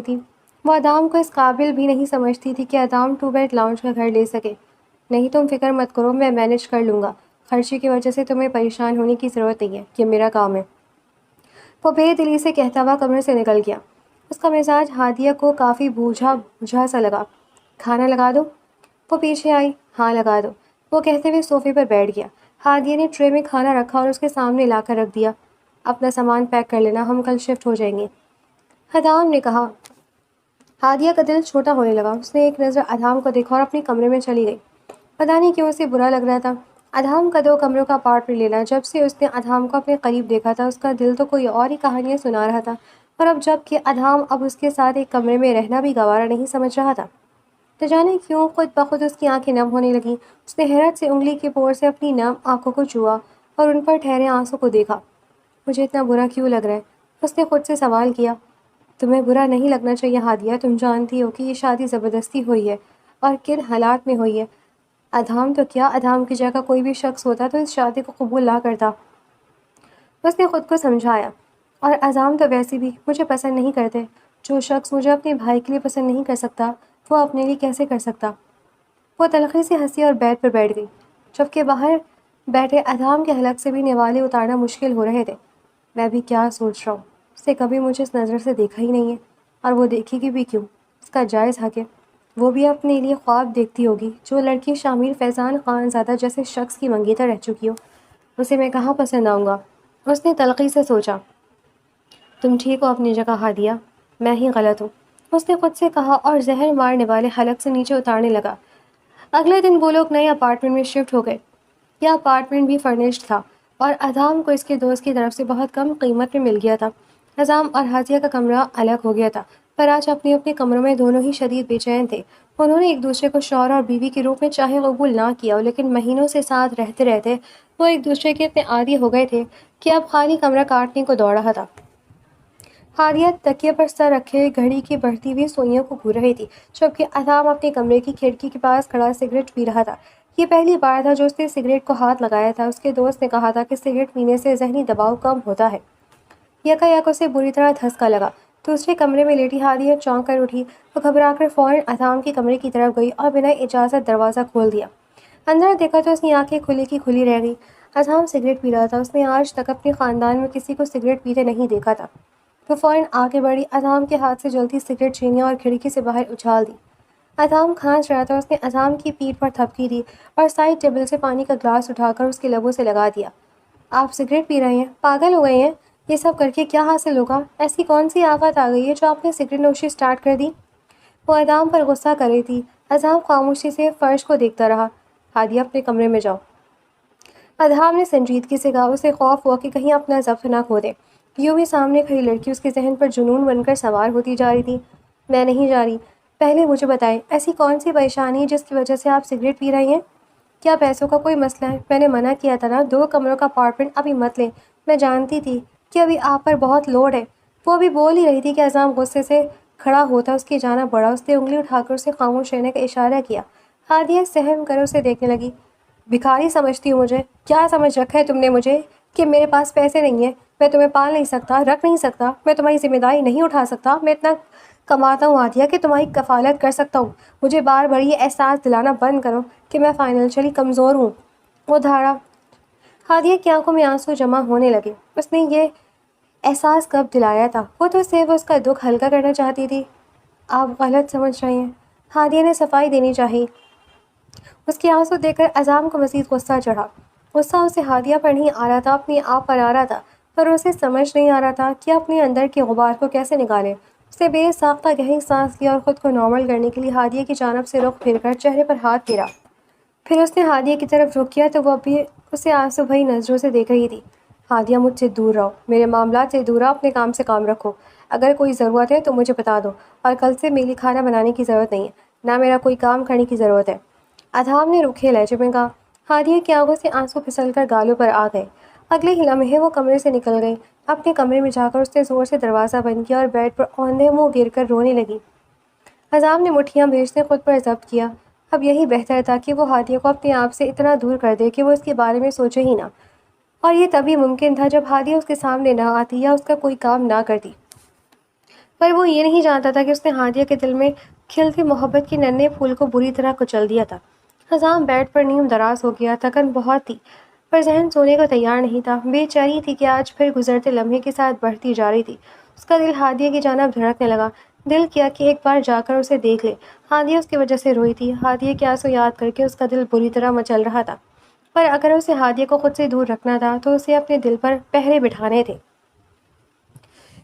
تھی؟ وہ ادھام کو اس قابل بھی نہیں سمجھتی تھی کہ ادھام 2 بیڈ لاؤنج کا گھر لے سکے۔ نہیں، تم فکر مت کرو، میں مینیج کر لوں گا، خرچے کی وجہ سے تمہیں پریشان ہونے کی ضرورت نہیں ہے، یہ میرا کام ہے۔ وہ بے دلی سے کہتا ہوا کمرے سے نکل گیا۔ اس کا مزاج ہادیہ کو کافی بوجھا بوجھا سا لگا۔ کھانا لگا دو؟ وہ پیچھے آئی۔ ہاں لگا دو، وہ کہتے ہوئے صوفے پر بیٹھ گیا۔ ہادیہ نے ٹرے میں کھانا رکھا اور اس کے سامنے لا کر رکھ دیا۔ اپنا سامان پیک کر لینا، ہم کل شفٹ ہو جائیں گے، ادھام نے کہا۔ ہادیہ کا دل چھوٹا ہونے لگا۔ اس نے ایک نظر ادھام کو دیکھا اور اپنے کمرے میں چلی گئی۔ پتہ نہیں کیوں اسے برا لگ رہا تھا، ادھام کا 2 کمروں کا اپارٹمنٹ لینا۔ جب سے اس نے ادھام کو اپنے قریب دیکھا تھا اس کا دل تو کوئی اور ہی کہانیاں سنا رہا تھا، اور اب جب کہ ادھام اب اس کے ساتھ ایک کمرے میں رہنا بھی گوارا نہیں سمجھ رہا تھا، تو جانے کیوں خود بخود اس کی آنکھیں نم ہونے لگیں۔ اس نے حیرت سے انگلی کے پور سے اپنی نم آنکھوں کو چھوا اور ان پر ٹھہرے آنسوں کو دیکھا۔ مجھے اتنا برا کیوں لگ رہا ہے؟ اس نے خود سے سوال کیا۔ تمہیں برا نہیں لگنا چاہیے ہادیہ، تم جانتی ہو کہ یہ شادی زبردستی ہوئی ہے اور کن حالات میں ہوئی ہے۔ ادھام تو کیا، ادھام کی جگہ کوئی بھی شخص ہوتا تو اس شادی کو قبول نہ کرتا۔ اس نے خود کو سمجھایا، اور ادھام تو ویسے بھی مجھے پسند نہیں کرتے۔ جو شخص مجھے اپنے بھائی کے لیے پسند نہیں کر سکتا وہ اپنے لیے کیسے کر سکتا؟ وہ تلخی سے ہنسی اور بیڈ پر بیٹھ گئی، جبکہ باہر بیٹھے ادھام کے حلق سے بھی نوالے اتارنا مشکل ہو رہے تھے۔ میں بھی کیا سوچ رہا ہوں، اس نے کبھی مجھے اس نظر سے دیکھا ہی نہیں ہے، اور وہ دیکھے گی بھی کیوں؟ اس کا جائز حق ہے، وہ بھی اپنے لیے خواب دیکھتی ہوگی۔ جو لڑکی شامل فیضان خان زادہ جیسے شخص کی منگیتر رہ چکی ہو، اسے میں کہاں پسند آؤں گا؟ اس نے تلخی سے سوچا۔ تم ٹھیک ہو اپنی جگہ ہادیہ، میں ہی غلط ہوں، اس نے خود سے کہا اور زہر مارنے والے حلق سے نیچے اتارنے لگا۔ اگلے دن وہ لوگ نئے اپارٹمنٹ میں شفٹ ہو گئے۔ یہ اپارٹمنٹ بھی فرنشڈ تھا اور ادھام کو اس کے دوست کی طرف سے بہت کم قیمت میں مل گیا تھا۔ ادھام اور ہادیہ کا کمرہ الگ ہو گیا تھا، پر آج اپنے اپنے کمروں میں دونوں ہی شدید بے چین تھے۔ انہوں نے ایک دوسرے کو شوہر اور بیوی کے روپ میں چاہے قبول نہ کیا ہو، لیکن مہینوں سے ساتھ رہتے رہتے وہ ایک دوسرے کے اتنے عادی ہو گئے تھے کہ اب خالی کمرہ کاٹنے کو دوڑ رہا تھا۔ ہادیہ تکیے پر سر رکھے گھڑی کی بڑھتی ہوئی سوئیوں کو گھور رہی تھی، جبکہ ادھام اپنے کمرے کی کھڑکی کے پاس کھڑا سگریٹ پی رہا تھا۔ یہ پہلی بار تھا جو اس نے سگریٹ کو ہاتھ لگایا تھا۔ اس کے دوست نے کہا تھا کہ سگریٹ پینے سے ذہنی دباؤ کم ہوتا ہے۔ یکایک اسے بری طرح دھسکا لگا۔ دوسرے کمرے میں لیٹی ہادیہ چونک کر اٹھی۔ وہ گھبرا کر فوراً ادھام کے کمرے کی طرف گئی اور بنا اجازت دروازہ کھول دیا۔ اندر دیکھا تو اس کی آنکھیں کھلی کی کھلی رہ گئی۔ ادھام سگریٹ پی رہا تھا۔ اس نے آج تک اپنے خاندان میں کسی کو سگریٹ پیتے نہیں دیکھا تھا۔ وہ فوراً آگے بڑھی، ادھام کے ہاتھ سے جلتی سگریٹ چھینی اور کھڑکی سے باہر اچھال دی۔ ادھام کھانس رہا تھا۔ اس نے ادھام کی پیٹھ پر تھپکی دی اور سائڈ ٹیبل سے پانی کا گلاس اٹھا کر اس کے لبوں سے لگا دیا۔ آپ سگریٹ پی رہے ہیں؟ پاگل ہو گئے ہیں؟ یہ سب کر کے کیا حاصل ہوگا؟ ایسی کون سی آفت آ گئی ہے جو آپ نے سگریٹ نوشی سٹارٹ کر دی؟ وہ ادھام پر غصہ کر رہی تھی۔ ادھام خاموشی سے فرش کو دیکھتا رہا۔ ہادیہ اپنے کمرے میں جاؤ۔ ادھام نے سنجیدگی سے کہا، اسے خوف ہوا کہ کہیں اپنا ضبط نہ کھو دے۔ یوں بھی سامنے کھڑی لڑکی اس کے ذہن پر جنون بن کر سوار ہوتی جا رہی تھی۔ میں نہیں جا رہی، پہلے مجھے بتائیں، ایسی کون سی پریشانی ہے جس کی وجہ سے آپ سگریٹ پی رہی ہیں؟ کیا پیسوں کا کوئی مسئلہ ہے؟ میں نے منع کیا تھا نا، 2 کمروں کا اپارٹمنٹ ابھی مت لیں۔ میں جانتی تھی کہ ابھی آپ پر بہت لوڈ ہے۔ وہ ابھی بول ہی رہی تھی کہ اعظم غصے سے کھڑا ہوتا اس کی جانب بڑھا، اس نے انگلی اٹھا کر اسے خاموش رہنے کا اشارہ کیا۔ ہادیہ سہم کر اسے دیکھنے لگی۔ بھکاری سمجھتی ہو مجھے؟ کیا سمجھ رکھا ہے تم نے مجھے کہ میرے پاس پیسے نہیں ہیں، میں تمہیں پال نہیں سکتا، رکھ نہیں سکتا، میں تمہاری ذمہ داری نہیں اٹھا سکتا؟ میں اتنا کماتا ہوں ہادیہ کہ تمہاری کفالت کر سکتا ہوں۔ مجھے بار بار یہ احساس دلانا بند کرو کہ میں فائنینشلی کمزور ہوں۔ وہ دھاڑا ہادیہ کی آنکھوں میں آنسو جمع ہونے لگے۔ اس نے یہ احساس کب دلایا تھا؟ وہ تو صرف اس کا دکھ ہلکا کرنا چاہتی تھی۔ آپ غلط سمجھ رہی ہیں، ہادیہ نے صفائی دینی چاہی۔ اس کے آنسو دیکھ کر اعظم کو مزید غصہ چڑھا۔ غصہ اسے ہادیہ پر نہیں آ رہا تھا، اپنے آپ پر آ رہا تھا، پر اسے سمجھ نہیں آ رہا تھا کہ اپنے اندر کے غبار کو کیسے نکالے۔ اس نے بے ساختہ گہری سانس لیا اور خود کو نارمل کرنے کے لیے ہادیہ کی جانب سے رخ پھیر کر چہرے پر ہاتھ پھیرا۔ پھر اس نے ہادیہ کی طرف رخ کیا تو وہ اب بھی اسے آنسو بھری نظروں سے دیکھ رہی تھی۔ ہادیہ، مجھ سے دور رہو، میرے معاملات سے دور رہو، اپنے کام سے کام رکھو۔ اگر کوئی ضرورت ہے تو مجھے بتا دو، اور کل سے میرے کھانا بنانے کی ضرورت نہیں ہے، نہ میرا کوئی کام کرنے کی ضرورت ہے۔ ادھام نے روکھے لہجے میں کہا۔ ہادیہ کی آنکھوں سے آنسو پھسل کر گالوں پر آ گئے۔ اگلے ہی لمحے وہ کمرے سے نکل گئی۔ اپنے کمرے میں جا کر اس نے زور سے دروازہ بند کیا اور بیڈ پر اوندھے منہ گر کر رونے لگی۔ ادھام نے مٹھیاں بھیجتے خود پر ضبط کیا۔ اب یہی بہتر تھا کہ وہ ہادیہ کو اپنے آپ سے اتنا دور کر دے کہ وہ اس کے بارے میں سوچے ہی نہ، اور یہ تبھی ممکن تھا جب ہادیہ اس کے سامنے نہ آتی یا اس کا کوئی کام نہ کرتی۔ پر وہ یہ نہیں جانتا تھا کہ اس نے ہادیہ کے دل میں کھلتی محبت کے ننھے پھول کو بری طرح کچل دیا تھا۔ اعظم بیڈ پر نیم دراز ہو گیا، تھکن بہت تھی، پر ذہن سونے کو تیار نہیں تھا۔ بے چینی تھی کہ آج پھر گزرتے لمحے کے ساتھ بڑھتی جا رہی تھی۔ اس کا دل ہادیہ کی جانب دھڑکنے لگا۔ دل کیا کہ ایک بار جا کر اسے دیکھ لے۔ ہادیہ اس کی وجہ سے روئی تھی۔ ہادیہ کے آنسو یاد کر کے اس کا دل بری طرح مچل رہا تھا، پر اگر اسے ہادیہ کو خود سے دور رکھنا تھا تو اسے اپنے دل پر پہرے بٹھانے تھے۔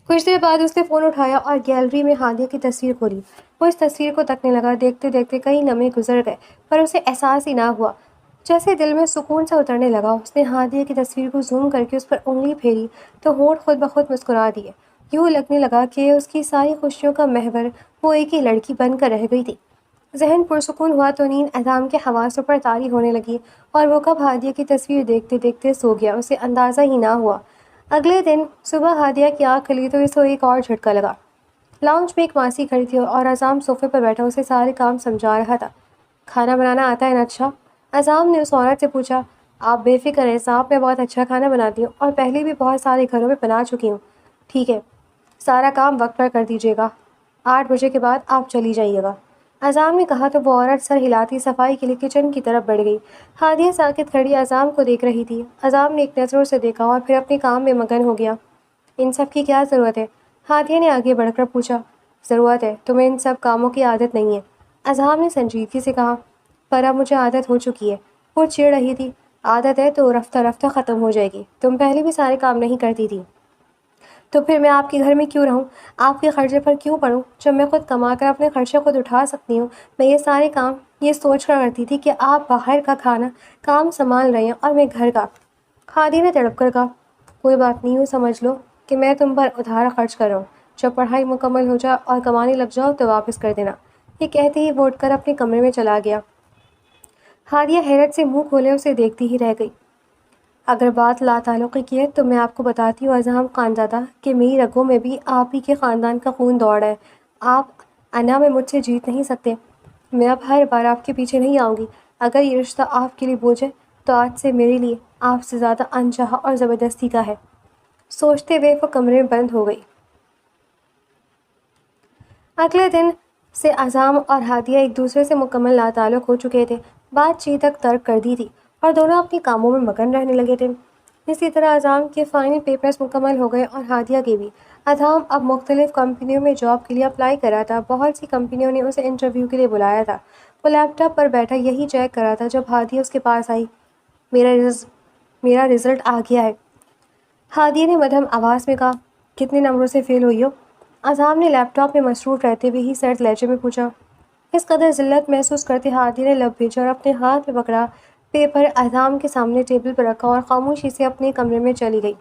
کچھ دیر بعد اس نے فون اٹھایا اور گیلری میں ہادیہ کی تصویر کھولی۔ وہ اس تصویر کو تکنے لگا۔ دیکھتے دیکھتے کئی لمحے گزر گئے، پر اسے احساس ہی نہ ہوا۔ جیسے دل میں سکون سا اترنے لگا، اس نے ہادیہ کی تصویر کو زوم کر کے اس پر انگلی پھیری تو ہونٹ خود بخود مسکرا دیے۔ یوں لگنے لگا کہ اس کی ساری خوشیوں کا محور وہ ایک ہی لڑکی بن کر رہ گئی تھی۔ ذہن پرسکون ہوا تو نیند اعظم کے حواسوں پر طاری ہونے لگی، اور وہ کب ہادیہ کی تصویر دیکھتے دیکھتے سو گیا، اسے اندازہ ہی نہ ہوا۔ اگلے دن صبح ہادیہ کی آنکھ کھلی تو اسے ایک اور جھٹکا لگا۔ لاؤنج میں ایک ماسی کھڑی تھی اور اعظم صوفے پر بیٹھا اسے سارے کام سمجھا رہا تھا۔ کھانا بنانا آتا ہے نا؟ اچھا، اعظم نے اس عورت سے پوچھا۔ آپ بے فکر ہیں صاحب، میں بہت اچھا کھانا بناتی ہوں اور پہلے بھی بہت سارے گھروں میں بنا چکی ہوں۔ ٹھیک ہے، سارا کام وقت پر کر دیجیے گا، 8 بجے کے بعد آپ چلی جائیے گا، اعظم نے کہا تو وہ عورت سر ہلاتی صفائی کے لیے کچن کی طرف بڑھ گئی۔ ہادیہ ساکت کھڑی اعظم کو دیکھ رہی تھی۔ اعظم نے ایک نظر اسے دیکھا اور پھر اپنے کام میں مگن ہو گیا۔ ان سب کی کیا ضرورت ہے؟ ہادیہ نے آگے بڑھ کر پوچھا۔ ضرورت ہے، تمہیں ان سب کاموں کی عادت نہیں ہے، اعظم نے سنجیدگی سے کہا۔ پر اب مجھے عادت ہو چکی ہے، وہ چڑ رہی تھی۔ عادت ہے تو رفتہ رفتہ ختم ہو جائے گی، تم پہلے بھی سارے کام نہیں کرتی تھی، تو پھر میں آپ کے گھر میں کیوں رہوں، آپ کے خرچے پر کیوں پڑوں؟ جب میں خود کما کر اپنے خرچے خود اٹھا سکتی ہوں۔ میں یہ سارے کام یہ سوچ کر کرتی تھی کہ آپ باہر کا کھانا کام سنبھال رہے ہیں اور میں گھر کا۔ ہادیہ نے تڑپ کر کہا، کوئی بات نہیں، یوں سمجھ لو کہ میں تم پر ادھار خرچ کر رہا ہوں، جب پڑھائی مکمل ہو جائے اور کمانے لگ جاؤ تو واپس کر دینا۔ یہ کہتے ہی وہ اٹھ کر اپنے کمرے میں چلا گیا۔ ہادیہ حیرت سے منہ کھولے اسے دیکھتی ہی رہ گئی۔ اگر بات لا تعلقی کی ہے تو میں آپ کو بتاتی ہوں اعظم خانزادہ کہ میری رگوں میں بھی آپ ہی کے خاندان کا خون دوڑ ہے۔ آپ انا میں مجھ سے جیت نہیں سکتے۔ میں اب ہر بار آپ کے پیچھے نہیں آؤں گی۔ اگر یہ رشتہ آپ کے لیے بوجھ ہے تو آج سے میرے لیے آپ سے زیادہ انچاہا اور زبردستی کا ہے۔ سوچتے ہوئے وہ کمرے میں بند ہو گئی۔ اگلے دن سے اعظم اور ہادیہ ایک دوسرے سے مکمل لا تعلق ہو چکے تھے۔ بات چیت تک ترک کر دی تھی اور دونوں اپنے کاموں میں مگن رہنے لگے تھے۔ اسی طرح اعظم کے فائنل پیپرز مکمل ہو گئے اور ہادیہ کے بھی۔ اعظم اب مختلف کمپنیوں میں جاب کے لیے اپلائی کر رہا تھا۔ بہت سی کمپنیوں نے اسے انٹرویو کے لیے بلایا تھا۔ وہ لیپ ٹاپ پر بیٹھا یہی چیک کر رہا تھا جب ہادیہ اس کے پاس آئی۔ میرا رزلٹ آ گیا ہے، ہادیہ نے مدھم آواز میں کہا۔ کتنے نمبروں سے فیل ہوئی ہو؟ اعظم نے لیپ ٹاپ میں مصروف رہتے ہوئے ہی سرد لہجے میں پوچھا۔ اس قدر ذلت محسوس کرتے ہادیہ نے لب بھیجا اور اپنے ہاتھ میں پکڑا پیپر اذام کے سامنے ٹیبل پر رکھا اور خاموشی سے اپنے کمرے میں چلی گئی۔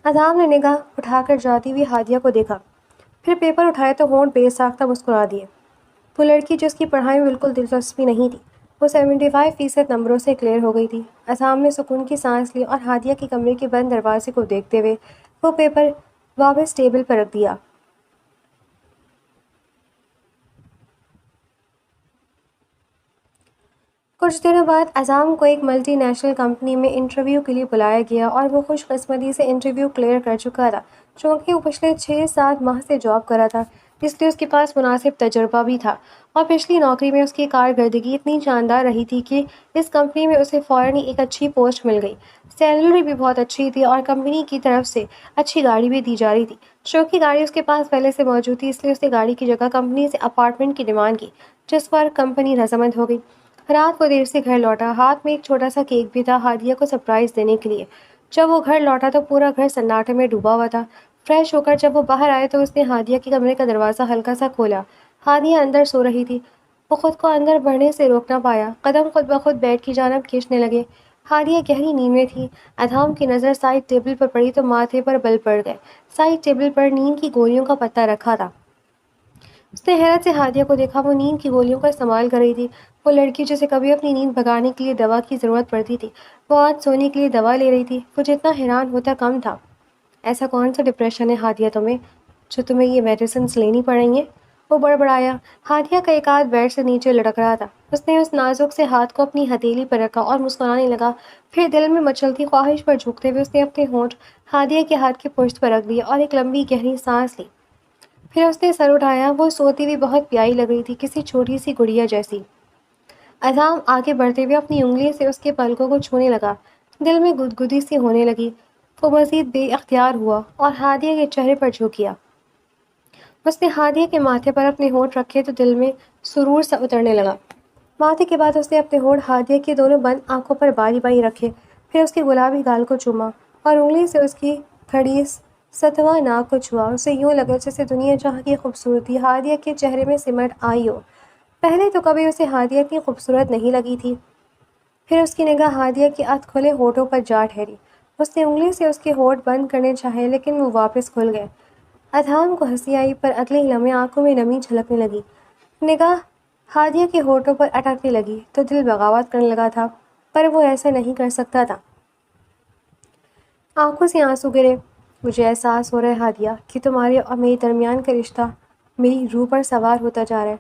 اذام نے نگاہ اٹھا کر جاتی ہوئی ہادیہ کو دیکھا، پھر پیپر اٹھائے تو ہونٹ بے ساختہ مسکرا دیے۔ وہ لڑکی جس کی پڑھائی میں بالکل دلچسپی نہیں تھی، وہ 75% نمبروں سے کلیئر ہو گئی تھی۔ اذام نے سکون کی سانس لی اور ہادیہ کے کمرے کے بند دروازے کو دیکھتے ہوئے وہ پیپر واپس ٹیبل پر رکھ دیا۔ کچھ دنوں بعد اذام کو ایک ملٹی نیشنل کمپنی میں انٹرویو کے لیے بلایا گیا اور وہ خوش قسمتی سے انٹرویو کلیئر کر چکا تھا، چونکہ وہ پچھلے 6-7 ماہ سے جاب کر رہا تھا، اس لیے اس کے پاس مناسب تجربہ بھی تھا، اور پچھلی نوکری میں اس کی کارکردگی اتنی شاندار رہی تھی کہ اس کمپنی میں اسے فوراً ایک اچھی پوسٹ مل گئی۔ سیلری بھی بہت اچھی تھی اور کمپنی کی طرف سے اچھی گاڑی بھی دی جا رہی تھی۔ چونکہ گاڑی اس کے پاس پہلے سے موجود تھی، اس لیے اس نے گاڑی کی جگہ کمپنی سے اپارٹمنٹ کی ڈیمانڈ کی، جس پر کمپنی رضامند ہو گئی۔ رات کو دیر سے گھر لوٹا، ہاتھ میں ایک چھوٹا سا کیک بھی تھا ہادیہ کو سرپرائز دینے کے لیے۔ جب وہ گھر لوٹا تو پورا گھر سناٹے میں ڈوبا ہوا تھا۔ فریش ہو کر جب وہ باہر آئے تو اس نے ہادیہ کے کمرے کا دروازہ ہلکا سا کھولا۔ ہادیہ اندر سو رہی تھی۔ وہ خود کو اندر بڑھنے سے روک نہ پایا، قدم خود بخود بیڈ کی جانب کھینچنے لگے۔ ہادیہ گہری نیند میں تھی۔ اذام کی نظر سائڈ ٹیبل پر پڑی تو ماتھے پر بل پڑ گئے۔ سائڈ ٹیبل پر نیند کی گولیوں کا پتہ رکھا تھا۔ اس نے حیرت سے ہادیہ کو دیکھا، وہ نیند کی گولیوں کا استعمال کر رہی تھی۔ وہ لڑکی جسے کبھی اپنی نیند بھگانے کے لیے دوا کی ضرورت پڑتی تھی، وہ آج سونے کے لیے دوا لے رہی تھی۔ وہ جتنا حیران ہوتا کم تھا۔ ایسا کون سا ڈپریشن ہے ہادیہ تمہیں، جو تمہیں یہ میڈیسنز لینی پڑیں گے؟ وہ بڑبڑایا۔ ہادیہ کا ایک ہاتھ بیڈ سے نیچے لٹک رہا تھا۔ اس نے اس نازک سے ہاتھ کو اپنی ہتھیلی پر رکھا اور مسکرانے لگا، پھر دل میں مچلتی خواہش پر جھکتے ہوئے اس نے اپنے ہونٹ ہادیہ کے ہاتھ کی پشت پر رکھ دیے اور ایک لمبی گہری سانس لی۔ پھر اس نے سر اٹھایا۔ وہ سوتی ہوئی بہت پیاری لگ رہی تھی، کسی چھوٹی سی گڑیا جیسی۔ اذام آگے بڑھتے ہوئے اپنی انگلی سے اس کے پلکوں کو چھونے لگا۔ دل میں گدگدی سی ہونے لگی۔ وہ مزید بے اختیار ہوا اور ہادیہ کے چہرے پر جھک گیا۔ اس نے ہادیہ کے ماتھے پر اپنے ہونٹ رکھے تو دل میں سرور سا اترنے لگا۔ ماتھے کے بعد اس نے اپنے ہونٹ ہادیہ کی دونوں بند آنکھوں پر باری باری رکھے، پھر اس کے گلابی گال کو چوما اور انگلی سے اس کی کھڑی ستواں ناک کو چھوا۔ اسے یوں لگا جیسے دنیا جہاں کی خوبصورتی ہادیہ کے چہرے میں سمٹ آئی ہو۔ پہلے تو کبھی اسے ہادیہ اتنی خوبصورت نہیں لگی تھی۔ پھر اس کی نگاہ ہادیہ کے ادھ کھلے ہونٹوں پر جا ٹھہری۔ اس نے انگلی سے اس کے ہونٹ بند کرنے چاہے لیکن وہ واپس کھل گئے۔ اذام کو ہنسی آئی، پر اگلے ہی لمحے آنکھوں میں نمی جھلکنے لگی۔ نگاہ ہادیہ کے ہونٹوں پر اٹکنے لگی تو دل بغاوت کرنے لگا تھا، پر وہ ایسا نہیں کر سکتا تھا۔ آنکھوں سے آنسو گرے۔ مجھے احساس ہو رہا ہے ہادیہ کہ تمہارے اور میرے درمیان کا رشتہ میری روح پر سوار ہوتا جا رہا ہے۔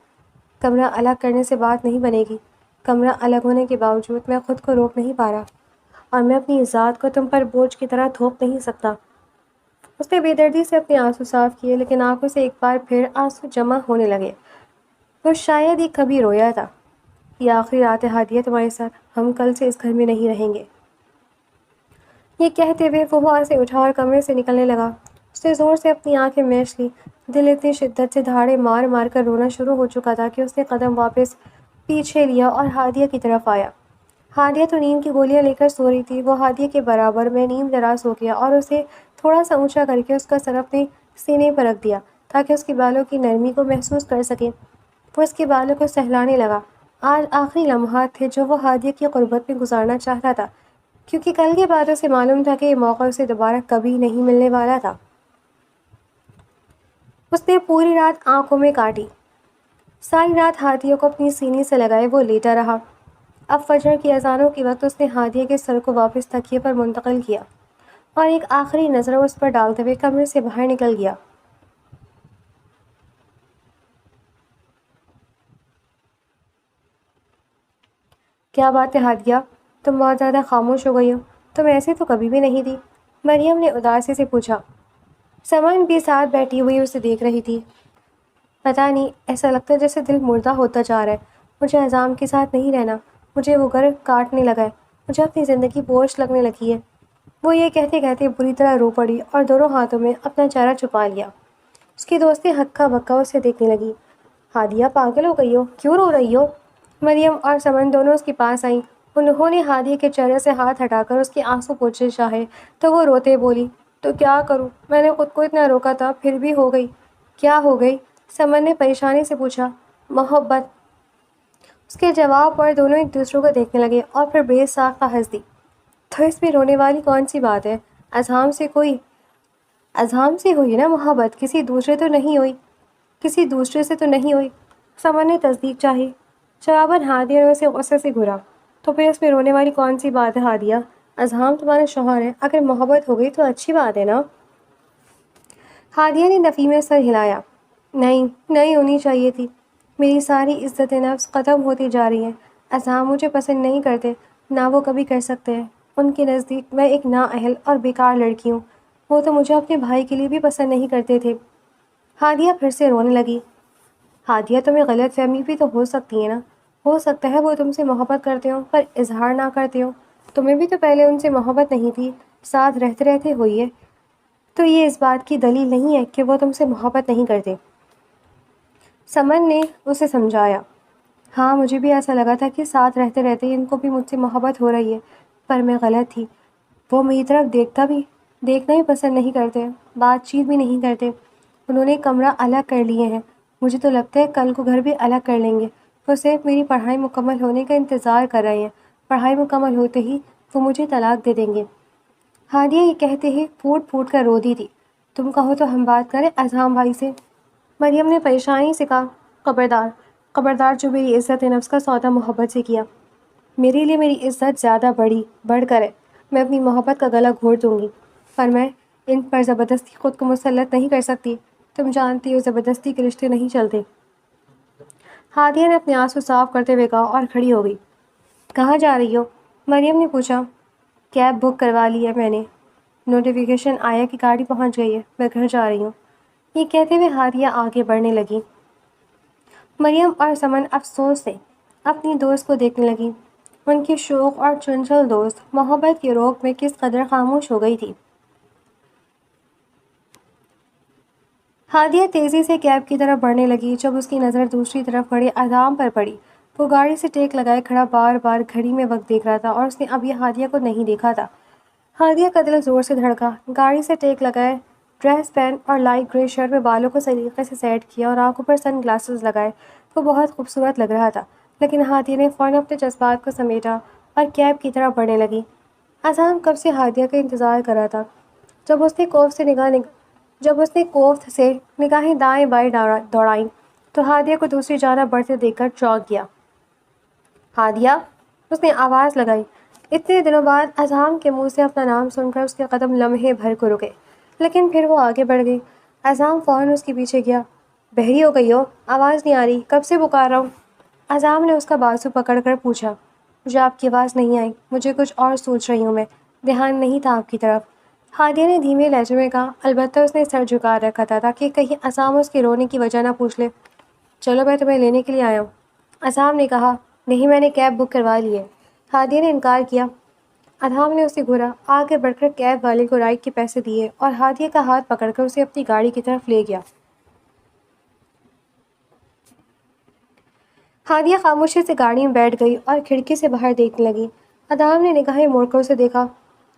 کمرہ الگ کرنے سے بات نہیں بنے گی۔ کمرہ الگ ہونے کے باوجود میں خود کو روک نہیں پا رہا، اور میں اپنی ذات کو تم پر بوجھ کی طرح تھوپ نہیں سکتا۔ اس نے بے دردی سے اپنے آنسو صاف کیے، لیکن آنکھوں سے ایک بار پھر آنسو جمع ہونے لگے۔ وہ شاید ہی کبھی رویا تھا۔ یہ آخری رات ہے ہادیہ تمہارے ساتھ، ہم کل سے اس گھر میں نہیں رہیں گے۔ یہ کہتے ہوئے وہ وہاں سے اٹھا اور کمرے سے نکلنے لگا۔ اس نے زور سے اپنی آنکھیں میچ لی۔ دل اتنی شدت سے دھاڑے مار مار کر رونا شروع ہو چکا تھا کہ اس نے قدم واپس پیچھے لیا اور ہادیہ کی طرف آیا۔ ہادیہ تو نیند کی گولیاں لے کر سو رہی تھی۔ وہ ہادیہ کے برابر میں نیم دراز ہو گیا اور اسے تھوڑا سا اونچا کر کے اس کا سر اپنے سینے پر رکھ دیا تاکہ اس کے بالوں کی نرمی کو محسوس کر سکے۔ وہ اس کے بالوں کو سہلانے لگا۔ آج آخری لمحات تھے جو وہ ہادیہ کی قربت میں گزارنا چاہتا تھا، کیونکہ کل کے بعد اسے معلوم تھا کہ یہ موقع اسے دوبارہ کبھی نہیں ملنے والا تھا۔ اس نے پوری رات آنکھوں میں کاٹی۔ ساری رات ہادیہ کو اپنی سینے سے لگائے وہ لیٹا رہا۔ اب فجر کی اذانوں کے وقت اس نے ہادیہ کے سر کو واپس تکیے پر منتقل کیا اور ایک آخری نظر اس پر ڈالتے ہوئے کمرے سے باہر نکل گیا۔ کیا بات ہے ہادیہ، تم بہت زیادہ خاموش ہو گئی ہو، تم ایسے تو کبھی بھی نہیں تھی، مریم نے اداسی سے پوچھا۔ سمن بھی ساتھ بیٹھی ہوئی اسے دیکھ رہی تھی۔ پتہ نہیں، ایسا لگتا ہے جیسے دل مردہ ہوتا جا رہا ہے۔ مجھے اذام کے ساتھ نہیں رہنا، مجھے وہ گھر کاٹنے لگا ہے، مجھے اپنی زندگی بوجھ لگنے لگی ہے۔ وہ یہ کہتے کہتے بری طرح رو پڑی اور دونوں ہاتھوں میں اپنا چہرہ چھپا لیا۔ اس کی دوستیں ہکا بکا اسے دیکھنے لگی۔ ہادیہ پاگل ہو گئی ہو، کیوں رو رہی ہو؟ مریم اور سمن دونوں اس کے پاس آئیں۔ انہوں نے ہادیہ کے چہرے سے ہاتھ ہٹا کر اس کے آنسو پوچھنے چاہے تو وہ روتے بولی، تو کیا کروں، میں نے خود کو اتنا روکا تھا پھر بھی ہو گئی۔ کیا ہو گئی؟ سمن نے پریشانی سے پوچھا۔ محبت۔ اس کے جواب پر دونوں ایک دوسرے کو دیکھنے لگے اور پھر بے ساختہ ہنس دی۔ تو اس میں رونے والی کون سی بات ہے؟ اذہان سے ہوئی نا محبت، کسی دوسرے سے تو نہیں ہوئی۔ سمن نے تصدیق چاہی۔ جواباً ہادیہ نے اسے غصے سے گھورا۔ تو پھر اس میں رونے والی کون سی بات ہے ہادیہ؟ اذہان تمہارا شوہر ہے، اگر محبت ہو گئی تو اچھی بات ہے نا؟ ہادیہ نے نفی میں سر ہلایا۔ نہیں ہونی چاہیے تھی۔ میری ساری عزت نفس ختم ہوتی جا رہی ہے۔ اذہان مجھے پسند نہیں کرتے، نہ وہ کبھی کر سکتے ہیں۔ ان کے نزدیک میں ایک نااہل اور بیکار لڑکی ہوں۔ وہ تو مجھے اپنے بھائی کے لیے بھی پسند نہیں کرتے تھے۔ ہادیہ پھر سے رونے لگی۔ ہادیہ تمہیں غلط فہمی بھی تو ہو سکتی ہے نا؟ ہو سکتا ہے وہ تم سے محبت کرتے ہوں پر اظہار نہ کرتے ہوں۔ تمہیں بھی تو پہلے ان سے محبت نہیں تھی، ساتھ رہتے رہتے ہوئی ہے۔ تو یہ اس بات کی دلیل نہیں ہے کہ وہ تم سے محبت نہیں کرتے۔ سمن نے اسے سمجھایا۔ ہاں مجھے بھی ایسا لگا تھا کہ ساتھ رہتے رہتے ان کو بھی مجھ سے محبت ہو رہی ہے، پر میں غلط تھی۔ وہ میری طرف دیکھنا بھی پسند نہیں کرتے، بات چیت بھی نہیں کرتے۔ انہوں نے کمرہ الگ کر لیے ہیں۔ مجھے تو لگتا ہے کل کو گھر بھی الگ کر لیں گے۔ وہ صرف میری پڑھائی مکمل ہونے کا انتظار کر رہے ہیں۔ پڑھائی مکمل ہوتے ہی وہ مجھے طلاق دے دیں گے۔ ہادیہ یہ کہتے ہی پھوٹ پھوٹ کر رو دی تھی۔ تم کہو تو ہم بات کریں اذہان بھائی سے۔ مریم نے پریشانی سے کہا۔ خبردار جو میری عزت نفس کا سودا محبت سے کیا۔ میرے لیے میری عزت زیادہ بڑھ کر ہے۔ میں اپنی محبت کا گلا گھونٹ دوں گی، پر میں ان پر زبردستی خود کو مسلط نہیں کر سکتی۔ تم جانتی ہو زبردستی کے رشتے نہیں چلتے۔ ہادیہ نے اپنے آنسو صاف کرتے ہوئے کہا اور کھڑی ہو گئی۔ کہاں جا رہی ہو؟ مریم نے پوچھا۔ کیب بک کروا لی ہے میں نے۔ نوٹیفیکیشن آیا کہ گاڑی پہنچ گئی ہے، میں گھر جا رہی ہوں۔ یہ کہتے ہوئے ہادیہ آگے بڑھنے لگی۔ مریم اور سمن افسوس سے اپنی دوست کو دیکھنے لگی۔ ان کی شوخ اور چنچل دوست محبت کے روگ میں کس قدر خاموش ہو گئی تھی۔ ہادیہ تیزی سے کیب کی طرف بڑھنے لگی جب اس کی نظر دوسری طرف کھڑے اذہان پر پڑی۔ وہ گاڑی سے ٹیک لگائے کھڑا بار بار گھڑی میں وقت دیکھ رہا تھا اور اس نے ابھی ہادیہ کو نہیں دیکھا تھا۔ ہادیہ کا دل زور سے دھڑکا۔ گاڑی سے ٹیک لگائے، ڈریس پہن اور لائٹ گرے شرٹ میں بالوں کو سلیقے سے سیٹ کیا اور آنکھوں پر سن گلاسز لگائے وہ بہت خوبصورت لگ رہا تھا۔ لیکن ہادیہ نے فوراً اپنے جذبات کو سمیٹا اور کیب کی طرف بڑھنے لگی۔ اذہان کب سے ہادیہ کا انتظار کر رہا تھا۔ جب اس نے کوفت سے نگاہیں دائیں بائیں دوڑائیں تو ہادیہ کو دوسری جانب بڑھتے دیکھ کر چونک گیا۔ ہادیہ، اس نے آواز لگائی۔ اتنے دنوں بعد اذہان کے منہ سے اپنا نام سن کر اس کے قدم لمحے بھر کو رکے، لیکن پھر وہ آگے بڑھ گئی۔ اذہان فوراً اس کے پیچھے گیا۔ بہری ہو گئی ہو؟ آواز نہیں آ رہی، کب سے پکار رہا ہوں۔ اذہان نے اس کا بازو پکڑ کر پوچھا۔ مجھے آپ کی آواز نہیں آئی، مجھے کچھ اور سوچ رہی ہوں میں، دھیان نہیں تھا آپ کی طرف۔ ہادیہ نے دھیمے لہجے میں کہا، البتہ اس نے سر جھکا رکھا تھا تاکہ کہیں اذہان اس کے رونے کی وجہ نہ پوچھ لے۔ چلو میں تمہیں لینے کے لیے آیا ہوں۔ اذہان نے کہا۔ نہیں، میں نے کیب بک کروا لی ہے۔ ہادیہ نے انکار کیا۔ اذہان نے اسے گھورا، آگے بڑھ کر کیب والے کو رائڈ کے پیسے دیے اور ہادیہ کا ہاتھ پکڑ کر اسے اپنی گاڑی کی طرف لے گیا۔ ہادیہ خاموشی سے گاڑی میں بیٹھ گئی اور کھڑکی سے باہر دیکھنے لگی۔ اذہان نے نگاہیں موڑ کر اسے دیکھا۔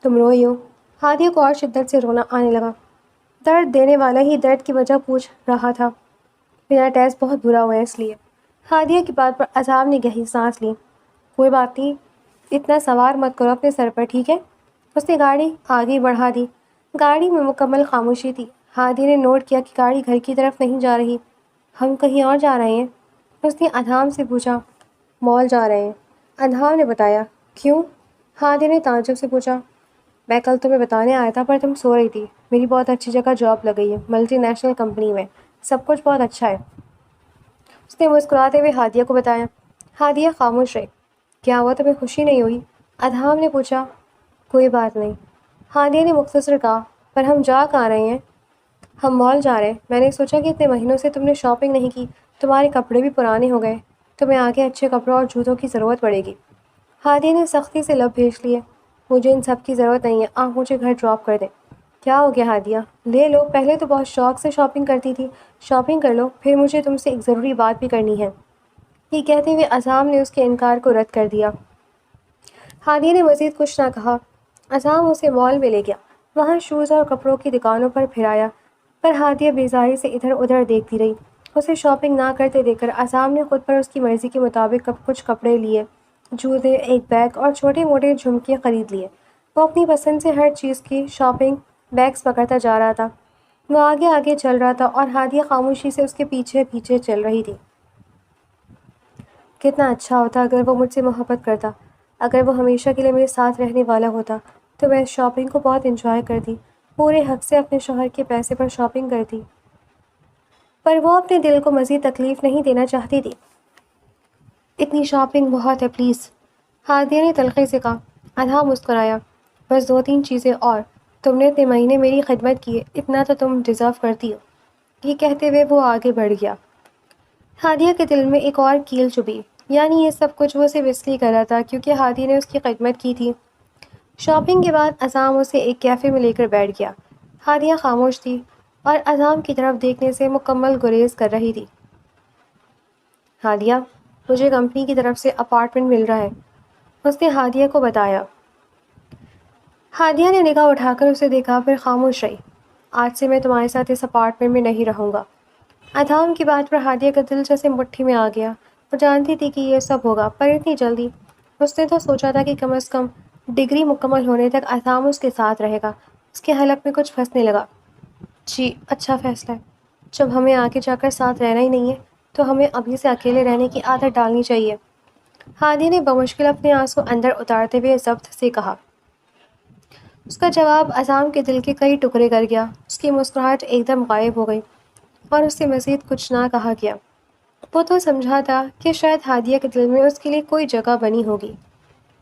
تم روئی ہو؟ ہادیہ کو اور شدت سے رونا آنے لگا۔ درد دینے والا ہی درد کی وجہ پوچھ رہا تھا۔ میرا ٹیسٹ بہت برا ہوا ہے اس لیے۔ ہادیہ کی بات پر اذہان نے گہری سانس لی۔ کوئی بات نہیں، اتنا سوار مت کرو اپنے سر پر، ٹھیک ہے؟ اس نے گاڑی آگے بڑھا دی۔ گاڑی میں مکمل خاموشی تھی۔ ہادیہ نے نوٹ کیا کہ گاڑی گھر کی طرف نہیں جا رہی۔ ہم کہیں اور جا رہے ہیں؟ اس نے اذہان سے پوچھا۔ مال جا رہے ہیں، اذہان نے بتایا۔ کیوں؟ ہادیہ نے تعجب سے پوچھا۔ میں کل تمہیں بتانے آیا تھا پر تم سو رہی تھی۔ میری بہت اچھی جگہ جاب لگ گئی ہے، ملٹی نیشنل کمپنی میں، سب کچھ بہت اچھا ہے، اس نے مسکراتے ہوئے ہادیہ کو بتایا۔ ہادیہ خاموش رہی۔ کیا ہوا، تمہیں خوشی نہیں ہوئی؟ اذہان نے پوچھا۔ کوئی بات نہیں، ہادیہ نے مختصر کہا۔ پر ہم جا کہاں رہے ہیں؟ ہم مال جا رہے ہیں۔ میں نے سوچا کہ اتنے مہینوں سے تم نے شاپنگ نہیں کی، تمہارے کپڑے بھی پرانے ہو گئے، تمہیں آگے اچھے کپڑوں اور جوتوں کی ضرورت پڑے گی۔ ہادیہ نے سختی سے لب بھیج لیے۔ مجھے ان سب کی ضرورت نہیں ہے، آپ مجھے گھر ڈراپ کر دیں۔ کیا ہو گیا ہادیہ؟ لے لو، پہلے تو بہت شوق سے شاپنگ کرتی تھی، شاپنگ کر لو، پھر مجھے تم سے ایک ضروری بات بھی کرنی ہے۔ یہ کہتے ہوئے اذہان نے اس کے انکار کو رد کر دیا۔ ہادیہ نے مزید کچھ نہ کہا۔ اذہان اسے مال میں لے گیا، وہاں شوز اور کپڑوں کی دکانوں پر پھرایا، پر ہادیہ بیزاری سے ادھر ادھر دیکھتی رہی۔ اسے شاپنگ نہ کرتے دیکھ کر عصام نے خود پر اس کی مرضی کے مطابق کچھ کپڑے لیے، جوتے، ایک بیگ اور چھوٹے موٹے جھمکے خرید لیے۔ وہ اپنی پسند سے ہر چیز کی شاپنگ بیگز پکڑتا جا رہا تھا۔ وہ آگے آگے چل رہا تھا اور ہادیہ خاموشی سے اس کے پیچھے پیچھے چل رہی تھی۔ کتنا اچھا ہوتا اگر وہ مجھ سے محبت کرتا، اگر وہ ہمیشہ کے لیے میرے ساتھ رہنے والا ہوتا تو میں اس شاپنگ کو بہت انجوائے کرتی، پورے حق سے اپنے شوہر کے پیسے پر شاپنگ کرتی۔ پر وہ اپنے دل کو مزید تکلیف نہیں دینا چاہتی تھی۔ اتنی شاپنگ بہت ہے پلیز، ہادیہ نے تلخی سے کہا۔ اطہام مسکرایا۔ بس 2-3 چیزیں اور، تم نے اتنے مہینے میری خدمت کی ہے، اتنا تو تم ڈیزرو کرتی ہو۔ یہ کہتے ہوئے وہ آگے بڑھ گیا۔ ہادیہ کے دل میں ایک اور کیل چبھی، یعنی یہ سب کچھ وہ صرف اس لیے کر رہا تھا کیونکہ ہادیہ نے اس کی خدمت کی تھی۔ شاپنگ کے بعد اعظم اسے ایک کیفے میں لے کر بیٹھ گیا۔ ہادیہ خاموش تھی اور اعظم کی طرف دیکھنے سے مکمل گریز کر رہی تھی۔ ہادیہ، مجھے کمپنی کی طرف سے اپارٹمنٹ مل رہا ہے، اس نے ہادیہ کو بتایا۔ ہادیہ نے نگاہ اٹھا کر اسے دیکھا، پھر خاموش رہی۔ آج سے میں تمہارے ساتھ اس اپارٹمنٹ میں نہیں رہوں گا۔ اعظم کی بات پر ہادیہ کا دل جیسے مٹھی میں آ گیا۔ وہ جانتی تھی کہ یہ سب ہوگا، پر اتنی جلدی؟ اس نے تو سوچا تھا کہ کم از کم ڈگری مکمل ہونے تک اعظم اس کے ساتھ رہے گا۔ اس کے حلق میں کچھ پھنسنے لگا۔ جی، اچھا فیصلہ ہے۔ جب ہمیں آگے جا کر ساتھ رہنا ہی نہیں ہے تو ہمیں ابھی سے اکیلے رہنے کی عادت ڈالنی چاہیے۔ ہادیہ نے بمشکل اپنے آنسو اندر اتارتے ہوئے ضبط سے کہا۔ اس کا جواب اعظم کے دل کے کئی ٹکڑے کر گیا۔ اس کی مسکراہٹ ایک دم غائب ہو گئی اور اس سے مزید کچھ نہ کہا گیا۔ وہ تو سمجھا تھا کہ شاید ہادیہ کے دل میں اس کے لیے کوئی جگہ بنی ہوگی۔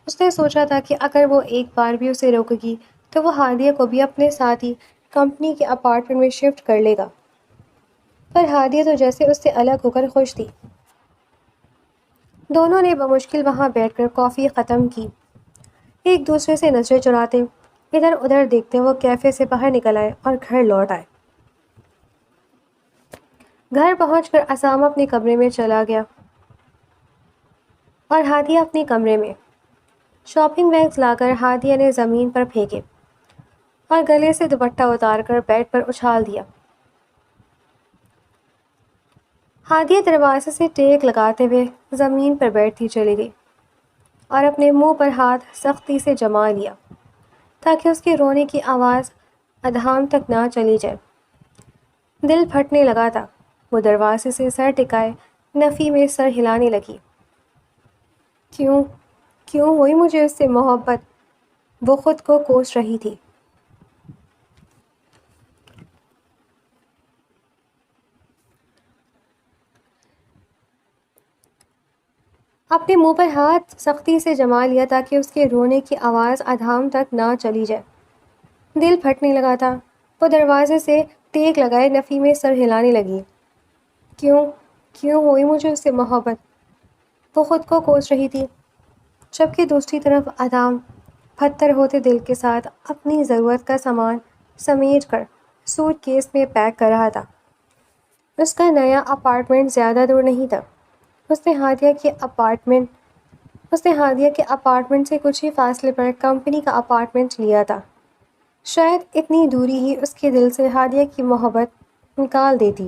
اس نے سوچا تھا کہ اگر وہ ایک بار بھی اسے روکے گی تو وہ ہادیہ کو بھی اپنے ساتھ ہی کمپنی کے اپارٹمنٹ میں شفٹ کر لے گا۔ پر ہادیہ تو جیسے اس سے الگ ہو کر خوش تھی۔ دونوں نے بمشکل وہاں بیٹھ کر کافی ختم کی۔ ایک دوسرے سے نظریں چراتے، ادھر ادھر دیکھتے وہ کیفے سے باہر نکل آئے اور گھر لوٹ آئے۔ گھر پہنچ کر اعظم اپنے کمرے میں چلا گیا اور ہادیہ اپنے کمرے میں۔ شاپنگ بیگز لا کر ہادیہ نے زمین پر پھینکے اور گلے سے دوپٹہ اتار کر بیڈ پر اچھال دیا۔ ہادیہ دروازے سے ٹیک لگاتے ہوئے زمین پر بیٹھتی چلی گئی اور اپنے منہ پر ہاتھ سختی سے جما لیا تاکہ اس کے رونے کی آواز اذہان تک نہ چلی جائے۔ دل پھٹنے لگا تھا۔ وہ دروازے سے سر ٹکائے نفی میں سر ہلانے لگی۔ کیوں ہوئی مجھے اس سے محبت؟ وہ خود کو کوس رہی تھی۔ اپنے منہ پر ہاتھ سختی سے جما لیا تاکہ اس کے رونے کی آواز اذہان تک نہ چلی جائے۔ دل پھٹنے لگا تھا۔ وہ دروازے سے ٹیک لگائے نفی میں سر ہلانے لگی۔ کیوں ہوئی مجھے اس سے محبت؟ وہ خود کو کوس رہی تھی، جبکہ دوسری طرف اعظم پتھر ہوتے دل کے ساتھ اپنی ضرورت کا سامان سمیٹ کر سوٹ کیس میں پیک کر رہا تھا۔ اس کا نیا اپارٹمنٹ زیادہ دور نہیں تھا۔ اس نے ہادیہ کے اپارٹمنٹ سے کچھ ہی فاصلے پر کمپنی کا اپارٹمنٹ لیا تھا۔ شاید اتنی دوری ہی اس کے دل سے ہادیہ کی محبت نکال دیتی۔